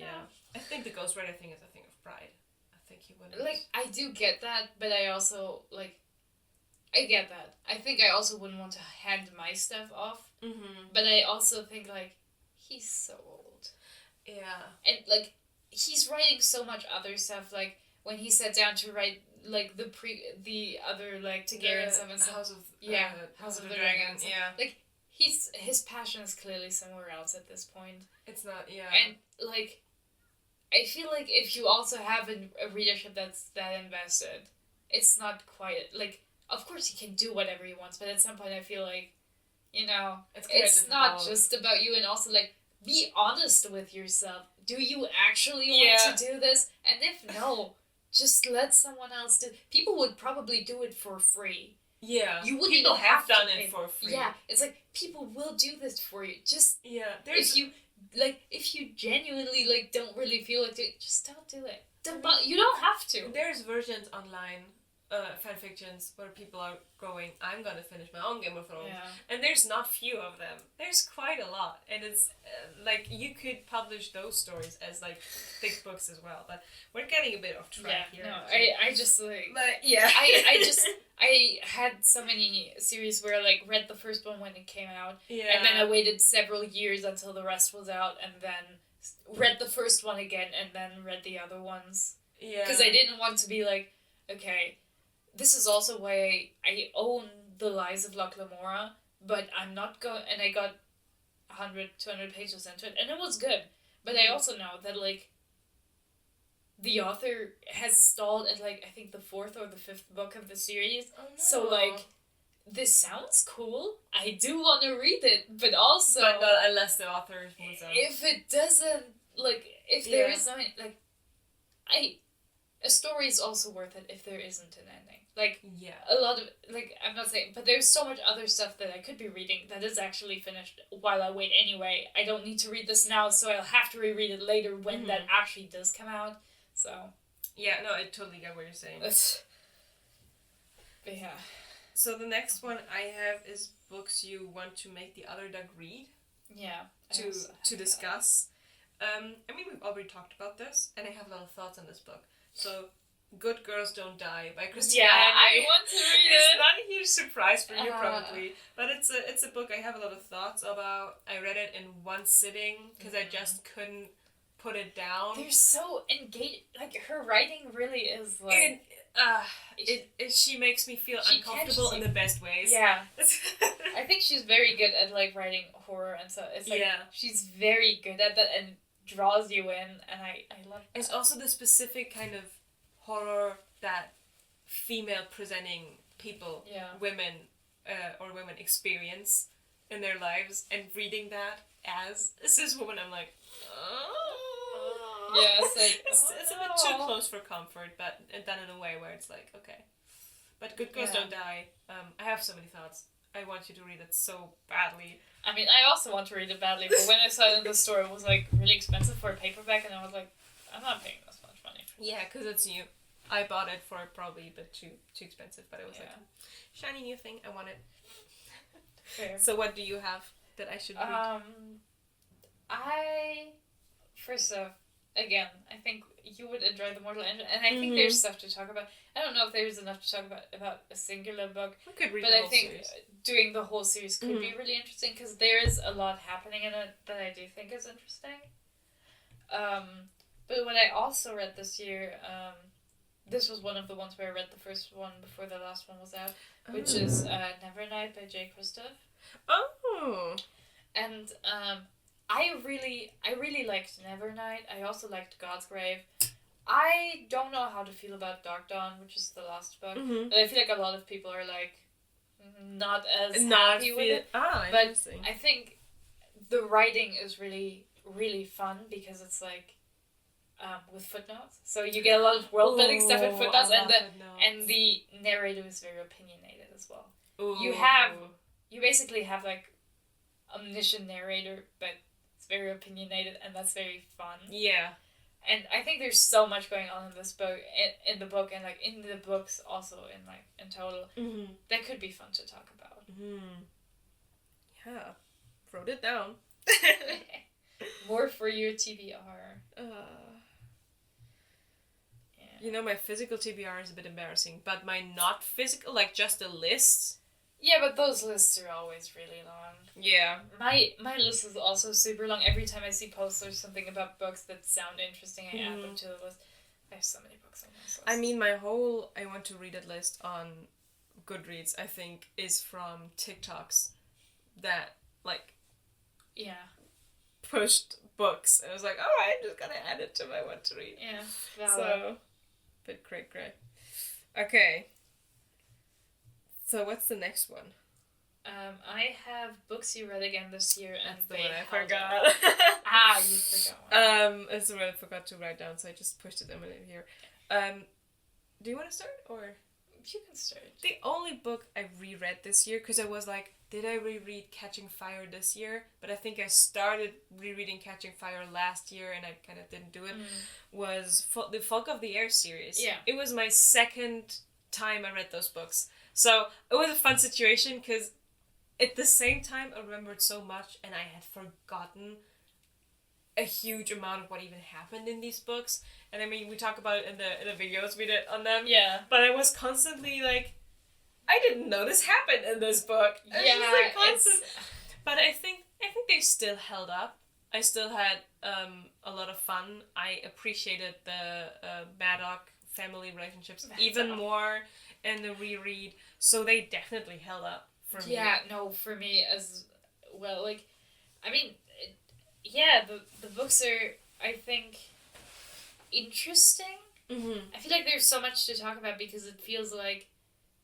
I think the ghostwriter thing is a thing of pride. I think he wouldn't. Like, I do get that, but I also I get that. I think I also wouldn't want to hand my stuff off. Mm-hmm. But I also think he's so old. Yeah. And he's writing so much other stuff. Like, when he sat down to write the other Targaryen stuff and stuff. House of the Dragons. Yeah. Like, his passion is clearly somewhere else at this point. It's not. Yeah. And I feel like if you also have a readership that's that invested, it's not quite of course he can do whatever he wants, but at some point I feel like, it's not just about you, and also be honest with yourself. Do you actually want to do this? And if no, just let someone else do. People would probably do it for free. Yeah, you wouldn't even have done it for free. Yeah, it's people will do this for you. Just if you genuinely don't really feel like it, just don't do it. You don't have to. There's versions online fanfictions where people are going, I'm gonna finish my own Game of Thrones. Yeah. And there's not few of them. There's quite a lot. And it's like you could publish those stories as like thick books as well. But we're getting a bit off track here. No, I just like... But yeah. I had so many series where I like read the first one when it came out. Yeah. And then I waited several years until the rest was out and then read the first one again and then read the other ones. Yeah. Because I didn't want to be like, okay, this is also why I own The Lies of Locke Lamora, but I'm not going... And I got 100, 200 pages into it, and it was good. But I also know that, like, the author has stalled at, like, I think the 4th or the 5th book of the series. Oh, no. So, like, this sounds cool. I do want to read it, but also... But not unless the author moves on. If it doesn't, like, if there is something, like, a story is also worth it if there isn't an ending. Like, a lot of, like, I'm not saying, but there's so much other stuff that I could be reading that is actually finished while I wait anyway. I don't need to read this now, so I'll have to reread it later when that actually does come out. So. Yeah, no, I totally get what you're saying. But yeah. So the next one I have is books you want to make the other Doug read. Yeah. To discuss. I mean, we've already talked about this, and I have a lot of thoughts on this book. So, Good Girls Don't Die by Christina. Yeah, I want to read it. It's not a huge surprise for you, probably, but it's a book I have a lot of thoughts about. I read it in one sitting because I just couldn't put it down. They're so engaged. Like, her writing really is like... She makes me feel uncomfortable in the best ways. Yeah. I think she's very good at, like, writing horror, and so it's like, she's very good at that and draws you in, and I love that. It's also the specific kind of horror that female presenting people, women experience in their lives, and reading that as a cis woman, I'm like, it's like, it's a bit too close for comfort, but done in a way where it's like, okay. But Good Girls Don't Die. I have so many thoughts. I want you to read it so badly. I mean, I also want to read it badly, but when I saw it in the store, it was like really expensive for a paperback, and I was like, I'm not paying this much money for it. Yeah, because it's new. I bought it for probably a bit too expensive, but it was like shiny new thing. I want it. Fair. So what do you have that I should read? First off, again, I think you would enjoy The Mortal Engine, and I think there's stuff to talk about. I don't know if there's enough to talk about a singular book, we could read but the I whole think series. doing the whole series could be really interesting, because there is a lot happening in it that I do think is interesting. But what I also read this year, this was one of the ones where I read the first one before the last one was out, which is Nevernight by Jay Kristoff. Oh! And I really liked Nevernight. I also liked God's Grave. I don't know how to feel about Dark Dawn, which is the last book. But I feel like a lot of people are like not as happy with it. But interesting. I think the writing is really, really fun because it's like with footnotes. So you get a lot of world building stuff in footnotes, and the narrator is very opinionated as well. Ooh. You basically have like omniscient narrator, but it's very opinionated, and that's very fun. Yeah. And I think there's so much going on in this book, in the book, and like in the books also, in total, that could be fun to talk about. Yeah, wrote it down. More for your TBR. You know, my physical TBR is a bit embarrassing, but my not physical, like just a list. Yeah, but those lists are always really long. Yeah. My list is also super long. Every time I see posts or something about books that sound interesting, I add them to the list. I have so many books on this list. I mean, my whole I want to read it list on Goodreads, I think, is from TikToks that, like, pushed books. And I was like, alright, just gotta add it to my want to read. Yeah. So, bit cray. Okay. So what's the next one? I have books you read again this year, and that's the one I forgot. You forgot one. It's the one I forgot to write down, so I just pushed it in here. Do you want to start, or? You can start. The only book I reread this year, because I was like, did I reread Catching Fire this year? But I think I started rereading Catching Fire last year, and I kind of didn't do it, was The Folk of the Air series. Yeah. It was my second time I read those books. So it was a fun situation because at the same time I remembered so much and I had forgotten a huge amount of what even happened in these books. And I mean, we talk about it in the videos we did on them. Yeah. But I was constantly like, I didn't know this happened in this book. But I think they still held up. I still had a lot of fun. I appreciated the Maddock family relationships even more in the reread. So they definitely held up for me. Yeah, no, for me as well. Like, I mean, the books are, I think, interesting. Mm-hmm. I feel like there's so much to talk about because it feels like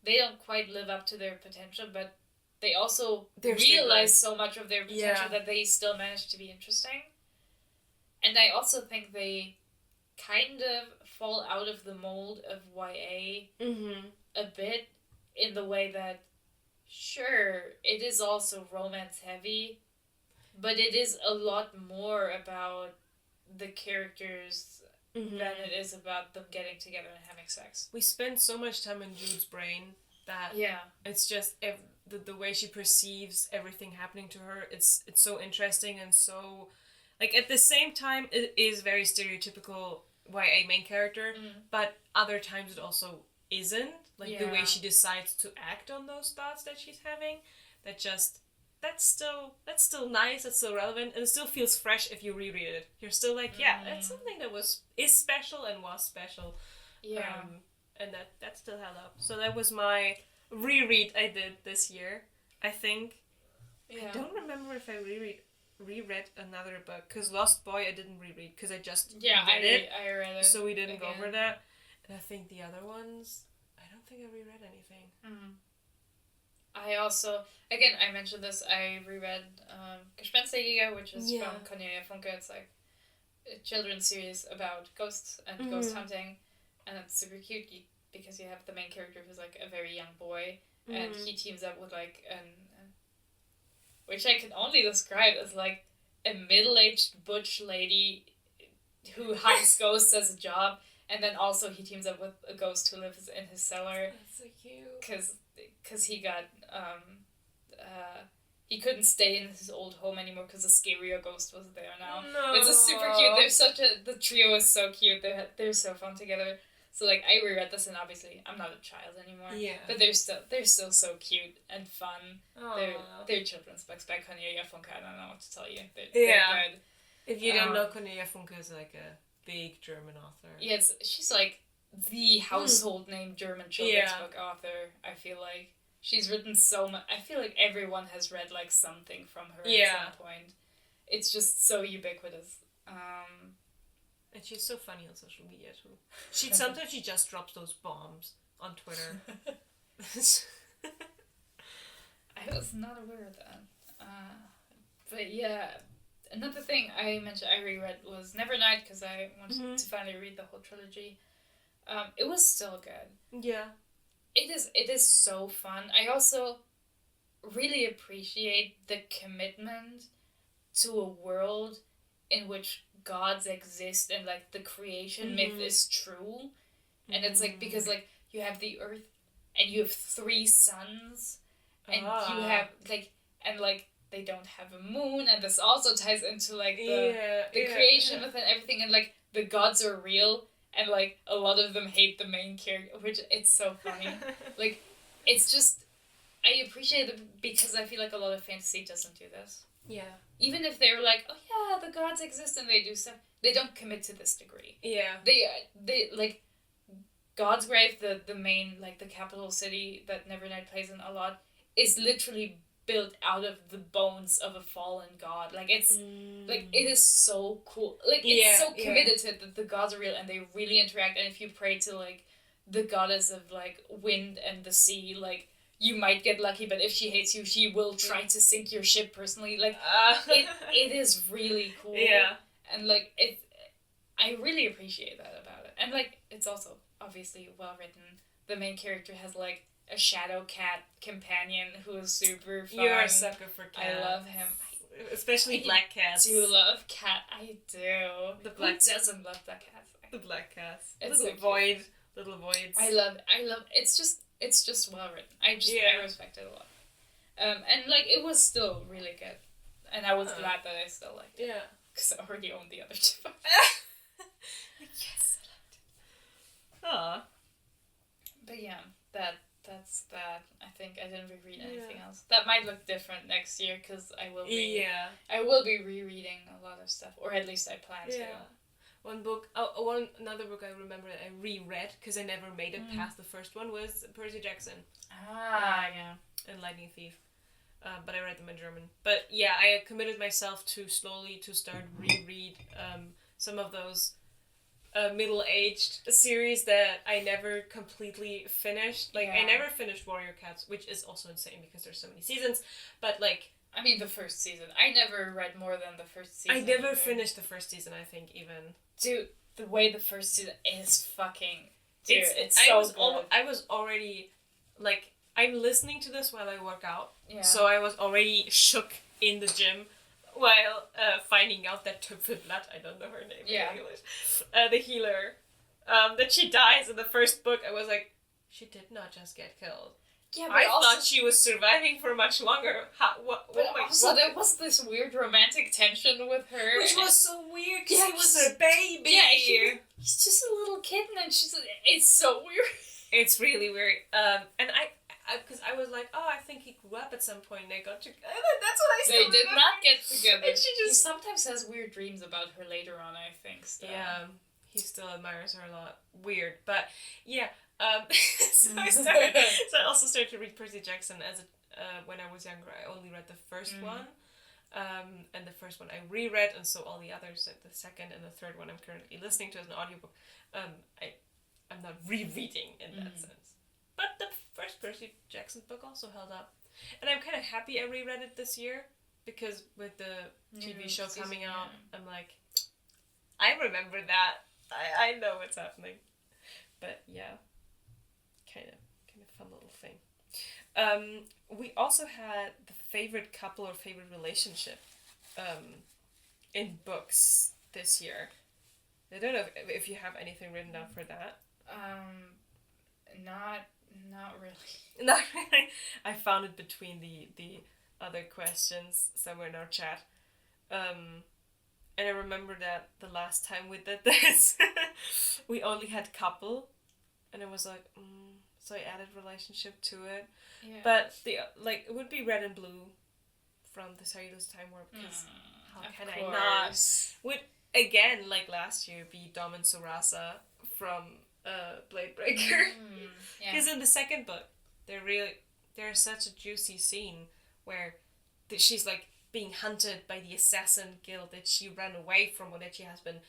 they don't quite live up to their potential, but they also realize so much of their potential that they still manage to be interesting. And I also think they kind of fall out of the mold of YA a bit in the way that, sure, it is also romance heavy, but it is a lot more about the characters than it is about them getting together and having sex. We spend so much time in Jude's brain that it's just the way she perceives everything happening to her. It's so interesting and so, like, at the same time it is very stereotypical YA main character, but other times it also isn't. Like the way she decides to act on those thoughts that she's having, that's still nice, that's still relevant, and it still feels fresh if you reread it. You're still like, that's something that is special and was special. And that still held up. So that was my reread I did this year, I think. I don't remember if I reread another book, because Lost Boy I didn't reread, because I just read it. I read it. So we didn't go over that. And I think the other ones, I don't think I reread anything. I also, again, I mentioned this, I reread Gespensterjäger, which is from Cornelia Funke. It's like a children's series about ghosts and ghost hunting, and it's super cute because you have the main character who's like a very young boy, and he teams up with like which I can only describe as like a middle-aged butch lady who hunts ghosts as a job, and then also he teams up with a ghost who lives in his cellar. That's so cute. Because he got he couldn't stay in his old home anymore because the scarier ghost was there now. No. It's a super cute. The trio is so cute. They're so fun together. So like I reread this, and obviously I'm not a child anymore. Yeah. But they're still so cute and fun. They're children's books by Cornelia Funke. I don't know what to tell you. They're good. If you don't know, Cornelia Funke is like a big German author. Yes, she's like the household name German children's book author. I feel like she's written so much. I feel like everyone has read like something from her at some point. It's just so ubiquitous. And she's so funny on social media too. Sometimes she just drops those bombs on Twitter. I was not aware of that. But yeah, another thing I mentioned I reread was Nevernight because I wanted to finally read the whole trilogy. It was still good. Yeah. It is so fun. I also really appreciate the commitment to a world in which gods exist and like the creation myth is true. And it's like because like you have the earth and you have 3 suns and you have like and like they don't have a moon, and this also ties into like the creation myth and everything, and like the gods are real. And, like, a lot of them hate the main character, which it's so funny. Like, it's just, I appreciate it because I feel like a lot of fantasy doesn't do this. Yeah. Even if they're like, oh yeah, the gods exist and they do stuff, they don't commit to this degree. Yeah. They like, Godsgrave, the main, like, the capital city that Nevernight plays in a lot, is literally built out of the bones of a fallen god. Like, it's, like, it is so cool. Like, it's so committed to it that the gods are real and they really interact. And if you pray to, like, the goddess of, like, wind and the sea, like, you might get lucky, but if she hates you, she will try to sink your ship personally. Like, it is really cool. Yeah. And, like, I really appreciate that about it. And, like, it's also obviously well written. The main character has, like, a shadow cat companion who is super fun. You're a sucker for cats. I love him. Especially black cats. I do love cat. I do. Who doesn't love black cats? The black cats. It's Little so void little voids. I love it's just well written. I respect it a lot. And like it was still really good, and I was glad that I still liked it. Yeah, because I already owned the other two. Yes, I liked it. Aw. But yeah, that's that. I think I didn't reread anything else. That might look different next year because I will be rereading a lot of stuff, or at least I plan to. Another book I remember that I reread because I never made it past the first one was Percy Jackson. Yeah. And Lightning Thief. But I read them in German. But yeah, I committed myself to slowly to start reread some of those middle-aged series that I never completely finished. Like, I never finished Warrior Cats, which is also insane because there's so many seasons. But like, I mean, the first season. I never read more than the first season. I never finished the first season, I think, even. Dude, the way the first season is fucking... Dude, it's so good. I was already, like, I'm listening to this while I work out. Yeah. So I was already shook in the gym while finding out that Tüpfelblatt, I don't know her name in English, the healer, that she dies in the first book. I was like, she did not just get killed. Yeah, but I thought she was surviving for much longer. There was this weird romantic tension with her. Which was so weird because he was her baby. Yeah, he's just a little kitten and it's so weird. It's really weird. And because I was like, I think he grew up at some point and they got together. That's what I said. They did not get together. And he sometimes has weird dreams about her later on, I think. Still. Yeah, he still admires her a lot. Weird. But yeah, so I also started to read Percy Jackson when I was younger. I only read the first one. And the first one I reread, and so all the others, like the second and the third one I'm currently listening to as an audiobook, I'm not rereading in that sense. But the first Percy Jackson book also held up. And I'm kind of happy I reread it this year, because with the TV show coming out, I'm like, I remember that. I know what's happening. But yeah, kind of fun little thing. We also had the favorite couple or favorite relationship in books this year. I don't know if you have anything written down for that. Not really. Not really. I found it between the other questions somewhere in our chat. And I remember that the last time we did this, we only had couple, and it was like, so I added relationship to it. Yeah. But it would be red and blue from the How You Lose Time Warp, because how can I not? Would again, like last year, be Dom and Sorasa from Blade Breaker. Because in the second book, there's such a juicy scene where she's like being hunted by the assassin guild that she ran away from, or that she has been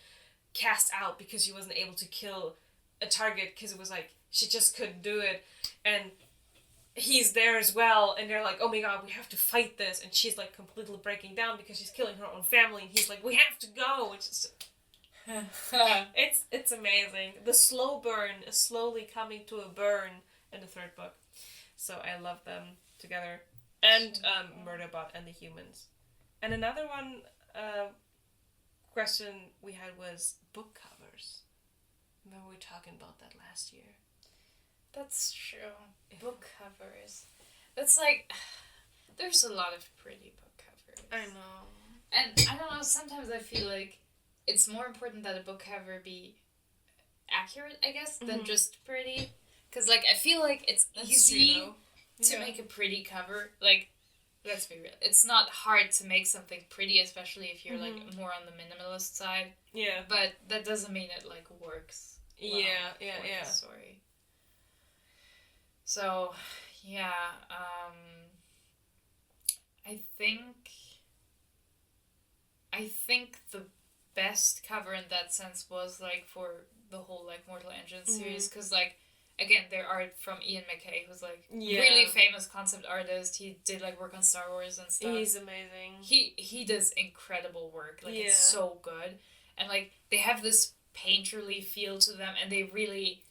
cast out because she wasn't able to kill a target because it was like she just couldn't do it, and he's there as well, and they're like, oh my god, we have to fight this, and she's like completely breaking down because she's killing her own family, and he's like, we have to go. It's just it's amazing. The slow burn is slowly coming to a burn in the third book, so I love them together. And Murderbot and the humans. And another one question we had was book covers. Remember we were talking about that last year? That's true. Book covers. That's like, there's a lot of pretty book covers. I know. And I don't know, sometimes I feel like it's more important that a book cover be accurate, I guess, than just pretty. Because, like, I feel like it's easy to make a pretty cover. Like, let's be real. It's not hard to make something pretty, especially if you're, like, more on the minimalist side. Yeah. But that doesn't mean it, like, works well for the story. So, yeah, I think the best cover in that sense was, like, for the whole, like, Mortal Engines series, because, like, again, their art from Ian McKay, who's, like, really famous concept artist. He did, like, work on Star Wars and stuff. He's amazing. He does incredible work. Like, it's so good. And, like, they have this painterly feel to them, and they really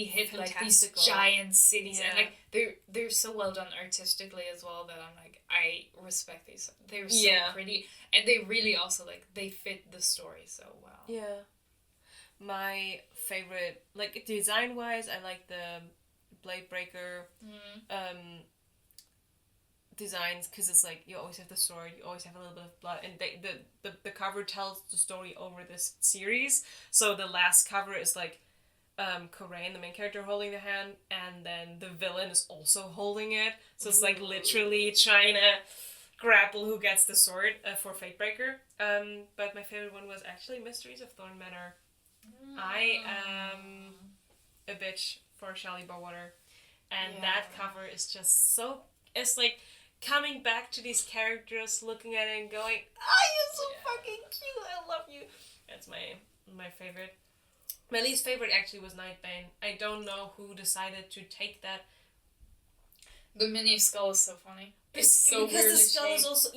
hit, like, these giant cities. And, like, they're so well done artistically as well that I'm, like, I respect these. They're so pretty. And they really also, like, they fit the story so well. Yeah. my favorite, like design wise, I like the Blade Breaker designs, because it's like you always have the sword, you always have a little bit of blood, and the cover tells the story over this series. So the last cover is like Corain, the main character, holding the hand, and then the villain is also holding it. So it's like literally trying to grapple who gets the sword for Fatebreaker. But my favorite one was actually Mysteries of Thorn Manor. I am a bitch for Shelley Bowater, and that cover is just so. It's like coming back to these characters, looking at it and going, you're so fucking cute, I love you. That's my favorite. My least favorite actually was Nightbane. I don't know who decided to take that. The mini skull is so funny. It's so because weirdly the skull shaped. is also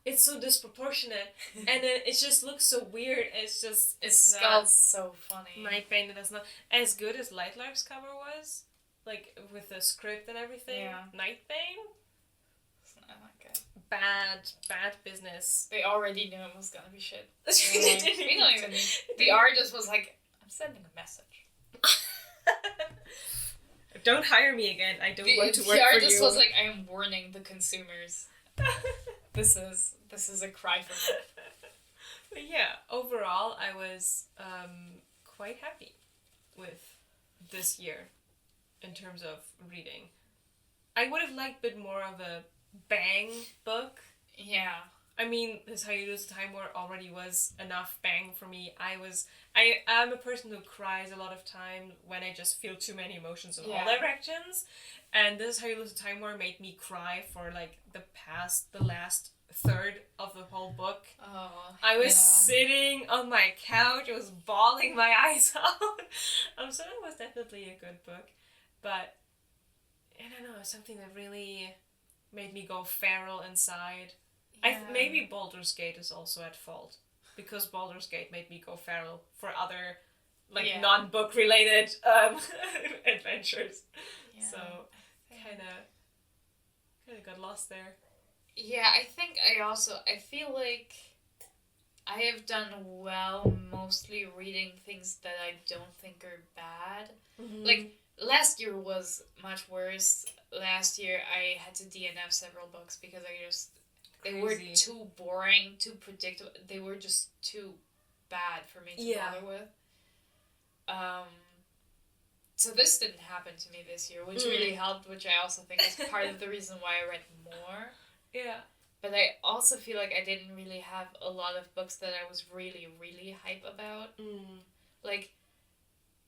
it's so disproportionate, and then it just looks so weird. It's just skull's so funny. Nightbane is not as good as Lightlark's cover was, like with the script and everything. Yeah. Nightbane. It's not that good. Bad business. They already knew it was gonna be shit. We don't even need. The artist was like, I'm sending a message. Don't hire me again. I don't want to work for you. The artist was like, I am warning the consumers. This is a cry for help. But yeah, overall, I was quite happy with this year in terms of reading. I would have liked a bit more of a bang book. Yeah. I mean, This How You Lose Time War already was enough bang for me. I'm a person who cries a lot of time when I just feel too many emotions in all directions. And This Is How You Lose Time War made me cry for like the last third of the whole book. Oh, I was sitting on my couch, I was bawling my eyes out. So it was definitely a good book. But I don't know, something that really made me go feral inside. Yeah. Maybe Baldur's Gate is also at fault, because Baldur's Gate made me go feral for other non-book related adventures. Yeah, so kind of got lost there. Yeah, I think I feel like I have done well mostly reading things that I don't think are bad. Mm-hmm. Like last year was much worse. Last year I had to DNF several books because they were too boring, too predictable. They were just too bad for me to bother with. So this didn't happen to me this year, which really helped, which I also think is part of the reason why I read more. Yeah. But I also feel like I didn't really have a lot of books that I was really, really hype about. Like,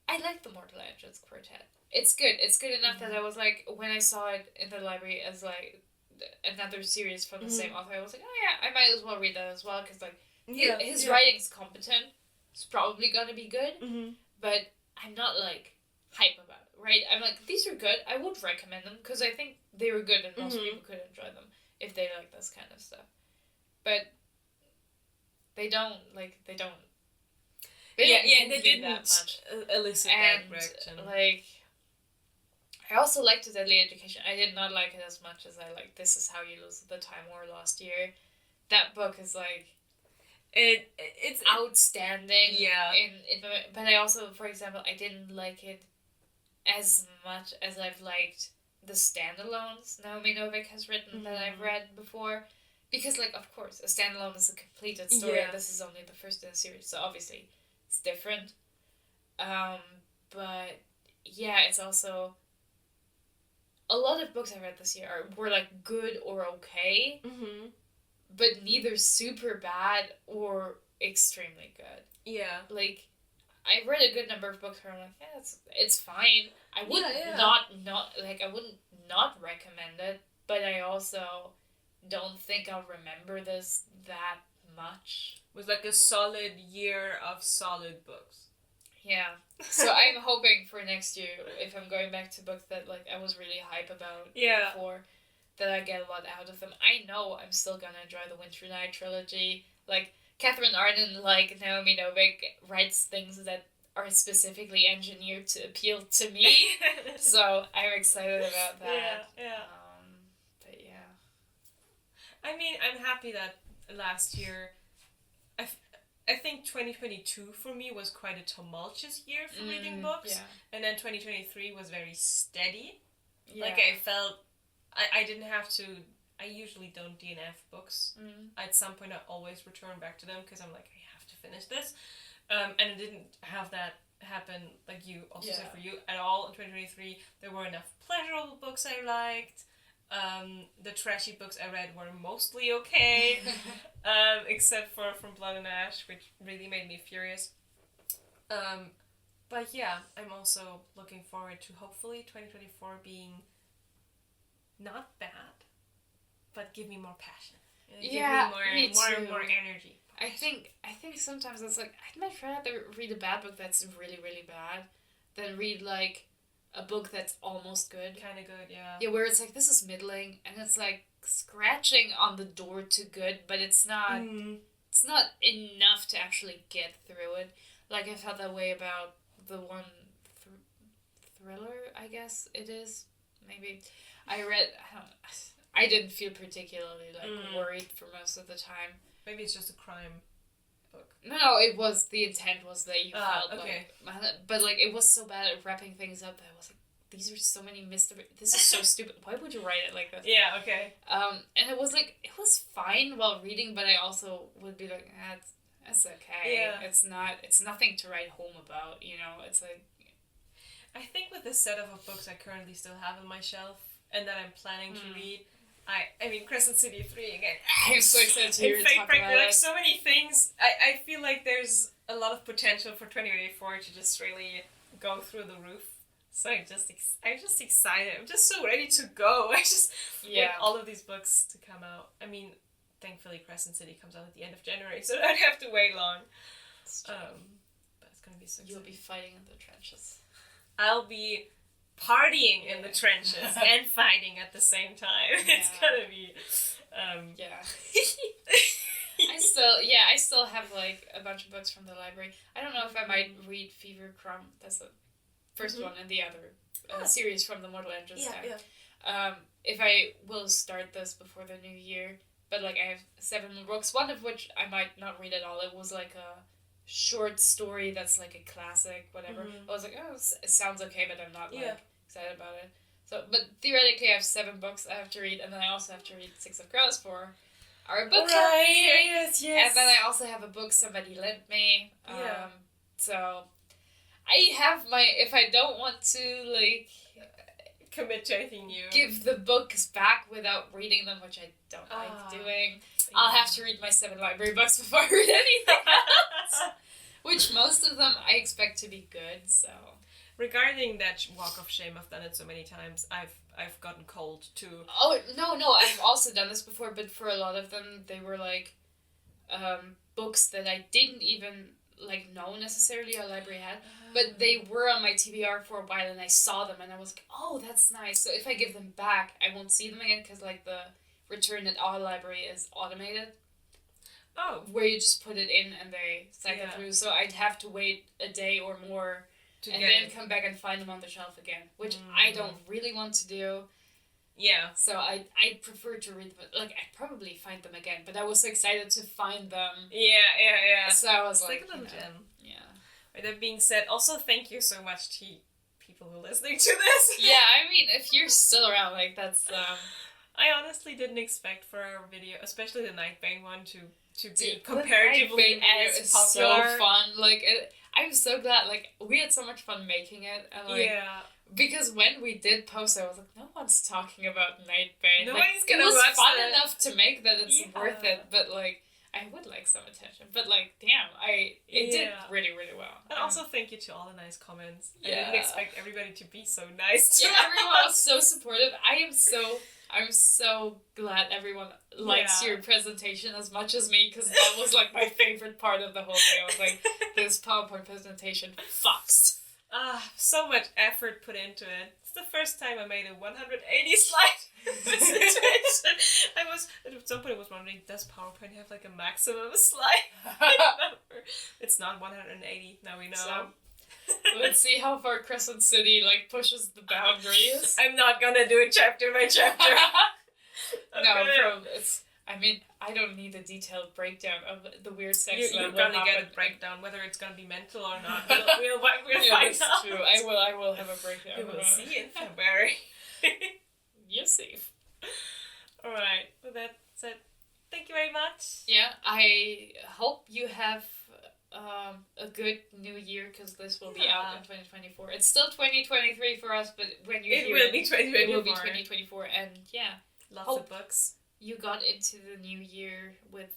I like the Mortal Engines Quartet. It's good. It's good enough that I was like, when I saw it in the library as like another series from the same author, I was like, oh yeah, I might as well read that as well, because like his writing's competent. It's probably gonna be good, but I'm not like hype about it, right? I'm like, these are good. I would recommend them because I think they were good and most people could enjoy them if they like this kind of stuff. But they don't. They didn't that much elicit that reaction. Like, I also liked The Deadly Education. I did not like it as much as I liked This Is How You Lose the Time War last year. That book is like, it's outstanding. Yeah. But I also, for example, I didn't like it as much as I've liked the standalones Naomi Novik has written that I've read before. Because, like, of course, a standalone is a completed story, and this is only the first in the series, so obviously it's different. But, yeah, it's also... A lot of books I read this year were, like, good or okay, but neither super bad or extremely good. Yeah. Like, I read a good number of books where I'm like, yeah, it's fine. I would I wouldn't not recommend it, but I also don't think I'll remember this that much. It was like a solid year of solid books. Yeah. So I'm hoping for next year, if I'm going back to books that like I was really hype about before, that I get a lot out of them. I know I'm still gonna enjoy the Winter Night trilogy. Like, Catherine Arden, like Naomi Novik, writes things that are specifically engineered to appeal to me. So I'm excited about that. Yeah. But yeah. I mean, I'm happy that last year, I think 2022 for me was quite a tumultuous year for reading books. Yeah. And then 2023 was very steady. Yeah. Like, I felt I didn't have to... I usually don't DNF books. At some point, I always return back to them because I'm like, I have to finish this. And I didn't have that happen, like you also said for you, at all in 2023. There were enough pleasurable books I liked. The trashy books I read were mostly okay, except for From Blood and Ash, which really made me furious. But yeah, I'm also looking forward to hopefully 2024 being not bad, but give me more passion. Give me more energy. I think sometimes it's like I'd much rather read a bad book that's really, really bad than read like a book that's almost good. Kind of good, yeah. Yeah, where it's like this is middling and it's like scratching on the door to good, but it's not it's not enough to actually get through it. Like I felt that way about the one thriller, I guess it is. Maybe I read. I didn't feel particularly worried for most of the time. Maybe it's just a crime book. No, it was the intent was that you felt okay. but like it was so bad at wrapping things up that I was like, these are so many mysteries. This is so stupid. Why would you write it like this? Yeah, okay. And it was like it was fine while reading, but I also would be like, it's okay. Yeah. It's nothing to write home about. You know, it's like. I think with the set of books I currently still have on my shelf and that I'm planning to read. I mean, Crescent City 3 again. I'm so excited to hear you talk about it. Like, so many things. I feel like there's a lot of potential for 2024 to just really go through the roof. So I'm just excited. I'm just so ready to go. I just want all of these books to come out. I mean, thankfully Crescent City comes out at the end of January, so I don't have to wait long. But it's going to be so exciting. You'll be fighting in the trenches. I'll be partying in the trenches and fighting at the same time. Yeah. It's gonna be, I still have like a bunch of books from the library. I don't know if I might read Fever Crumb. That's the first one in the other series from the Mortal Engines stack. Yeah. If I will start this before the new year, but like I have 7 more books, one of which I might not read at all. It was like a short story that's like a classic, whatever. I was like, oh, it sounds okay, but I'm not like excited about it. So, but theoretically, I have 7 books I have to read, and then I also have to read 6 of Crows for our book club. Yes. And then I also have a book somebody lent me. So I have if I don't want to like commit to anything new, give the books back without reading them, which I don't like doing. I'll have to read my 7 library books before I read anything else. Which most of them I expect to be good, so. Regarding that walk of shame, I've done it so many times. I've gotten cold too. Oh, no, I've also done this before, but for a lot of them, they were like books that I didn't even like know necessarily a library had, but they were on my TBR for a while and I saw them and I was like, oh, that's nice. So if I give them back, I won't see them again because like the return at our library is automated. Oh. Where you just put it in and they cycle through. So I'd have to wait a day or more and then come back and find them on the shelf again, which I don't really want to do. Yeah. So I prefer to read them. Like, I'd probably find them again, but I was so excited to find them. Yeah. So I was it's like a little gem. Yeah. With that being said, also thank you so much to people who are listening to this. Yeah, I mean, if you're still around, like, that's... I honestly didn't expect for our video, especially the Nightbane one, to be comparatively as popular. So fun. Like, I'm so glad. Like, we had so much fun making it. And, like, because when we did post it, I was like, no one's talking about Nightbane. Nobody's gonna watch it was fun that. enough to make that it's worth it, but, like, I would like some attention. But, like, damn, it did really, really well. And also thank you to all the nice comments. I didn't expect everybody to be so nice. Yeah, everyone was so supportive. I'm so glad everyone likes your presentation as much as me, because that was like my favorite part of the whole thing. I was like, this PowerPoint presentation fucks. So much effort put into it. It's the first time I made a 180 slide presentation. At some point I was wondering, does PowerPoint have like a maximum slide? It's not 180, now we know. So, let's see how far Crescent City like pushes the boundaries. I'm not gonna do it chapter by chapter. I mean, I don't need a detailed breakdown of the weird sex You're that will gonna happen. get a breakdown, whether it's gonna be mental or not. We'll Yeah, find that's out. true. I will have a breakdown. We will see in February. You're safe. Alright, well that's it. Thank you very much. Yeah, I hope you have a good new year, because this will be out in 2024. It's still 2023 for us, but when you hear it will be 2024. it will be 2024, and yeah, Lots of books. you got into the new year with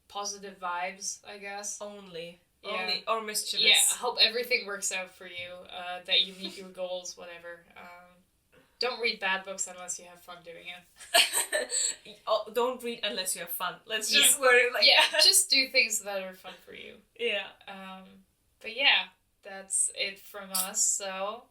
positive vibes, I guess. Only, or Yeah, mischievous. I hope everything works out for you, that you meet your goals, whatever. Don't read bad books unless you have fun doing it. Don't read unless you have fun. Let's just word it like that. Just do things that are fun for you. Yeah. But yeah, that's it from us, so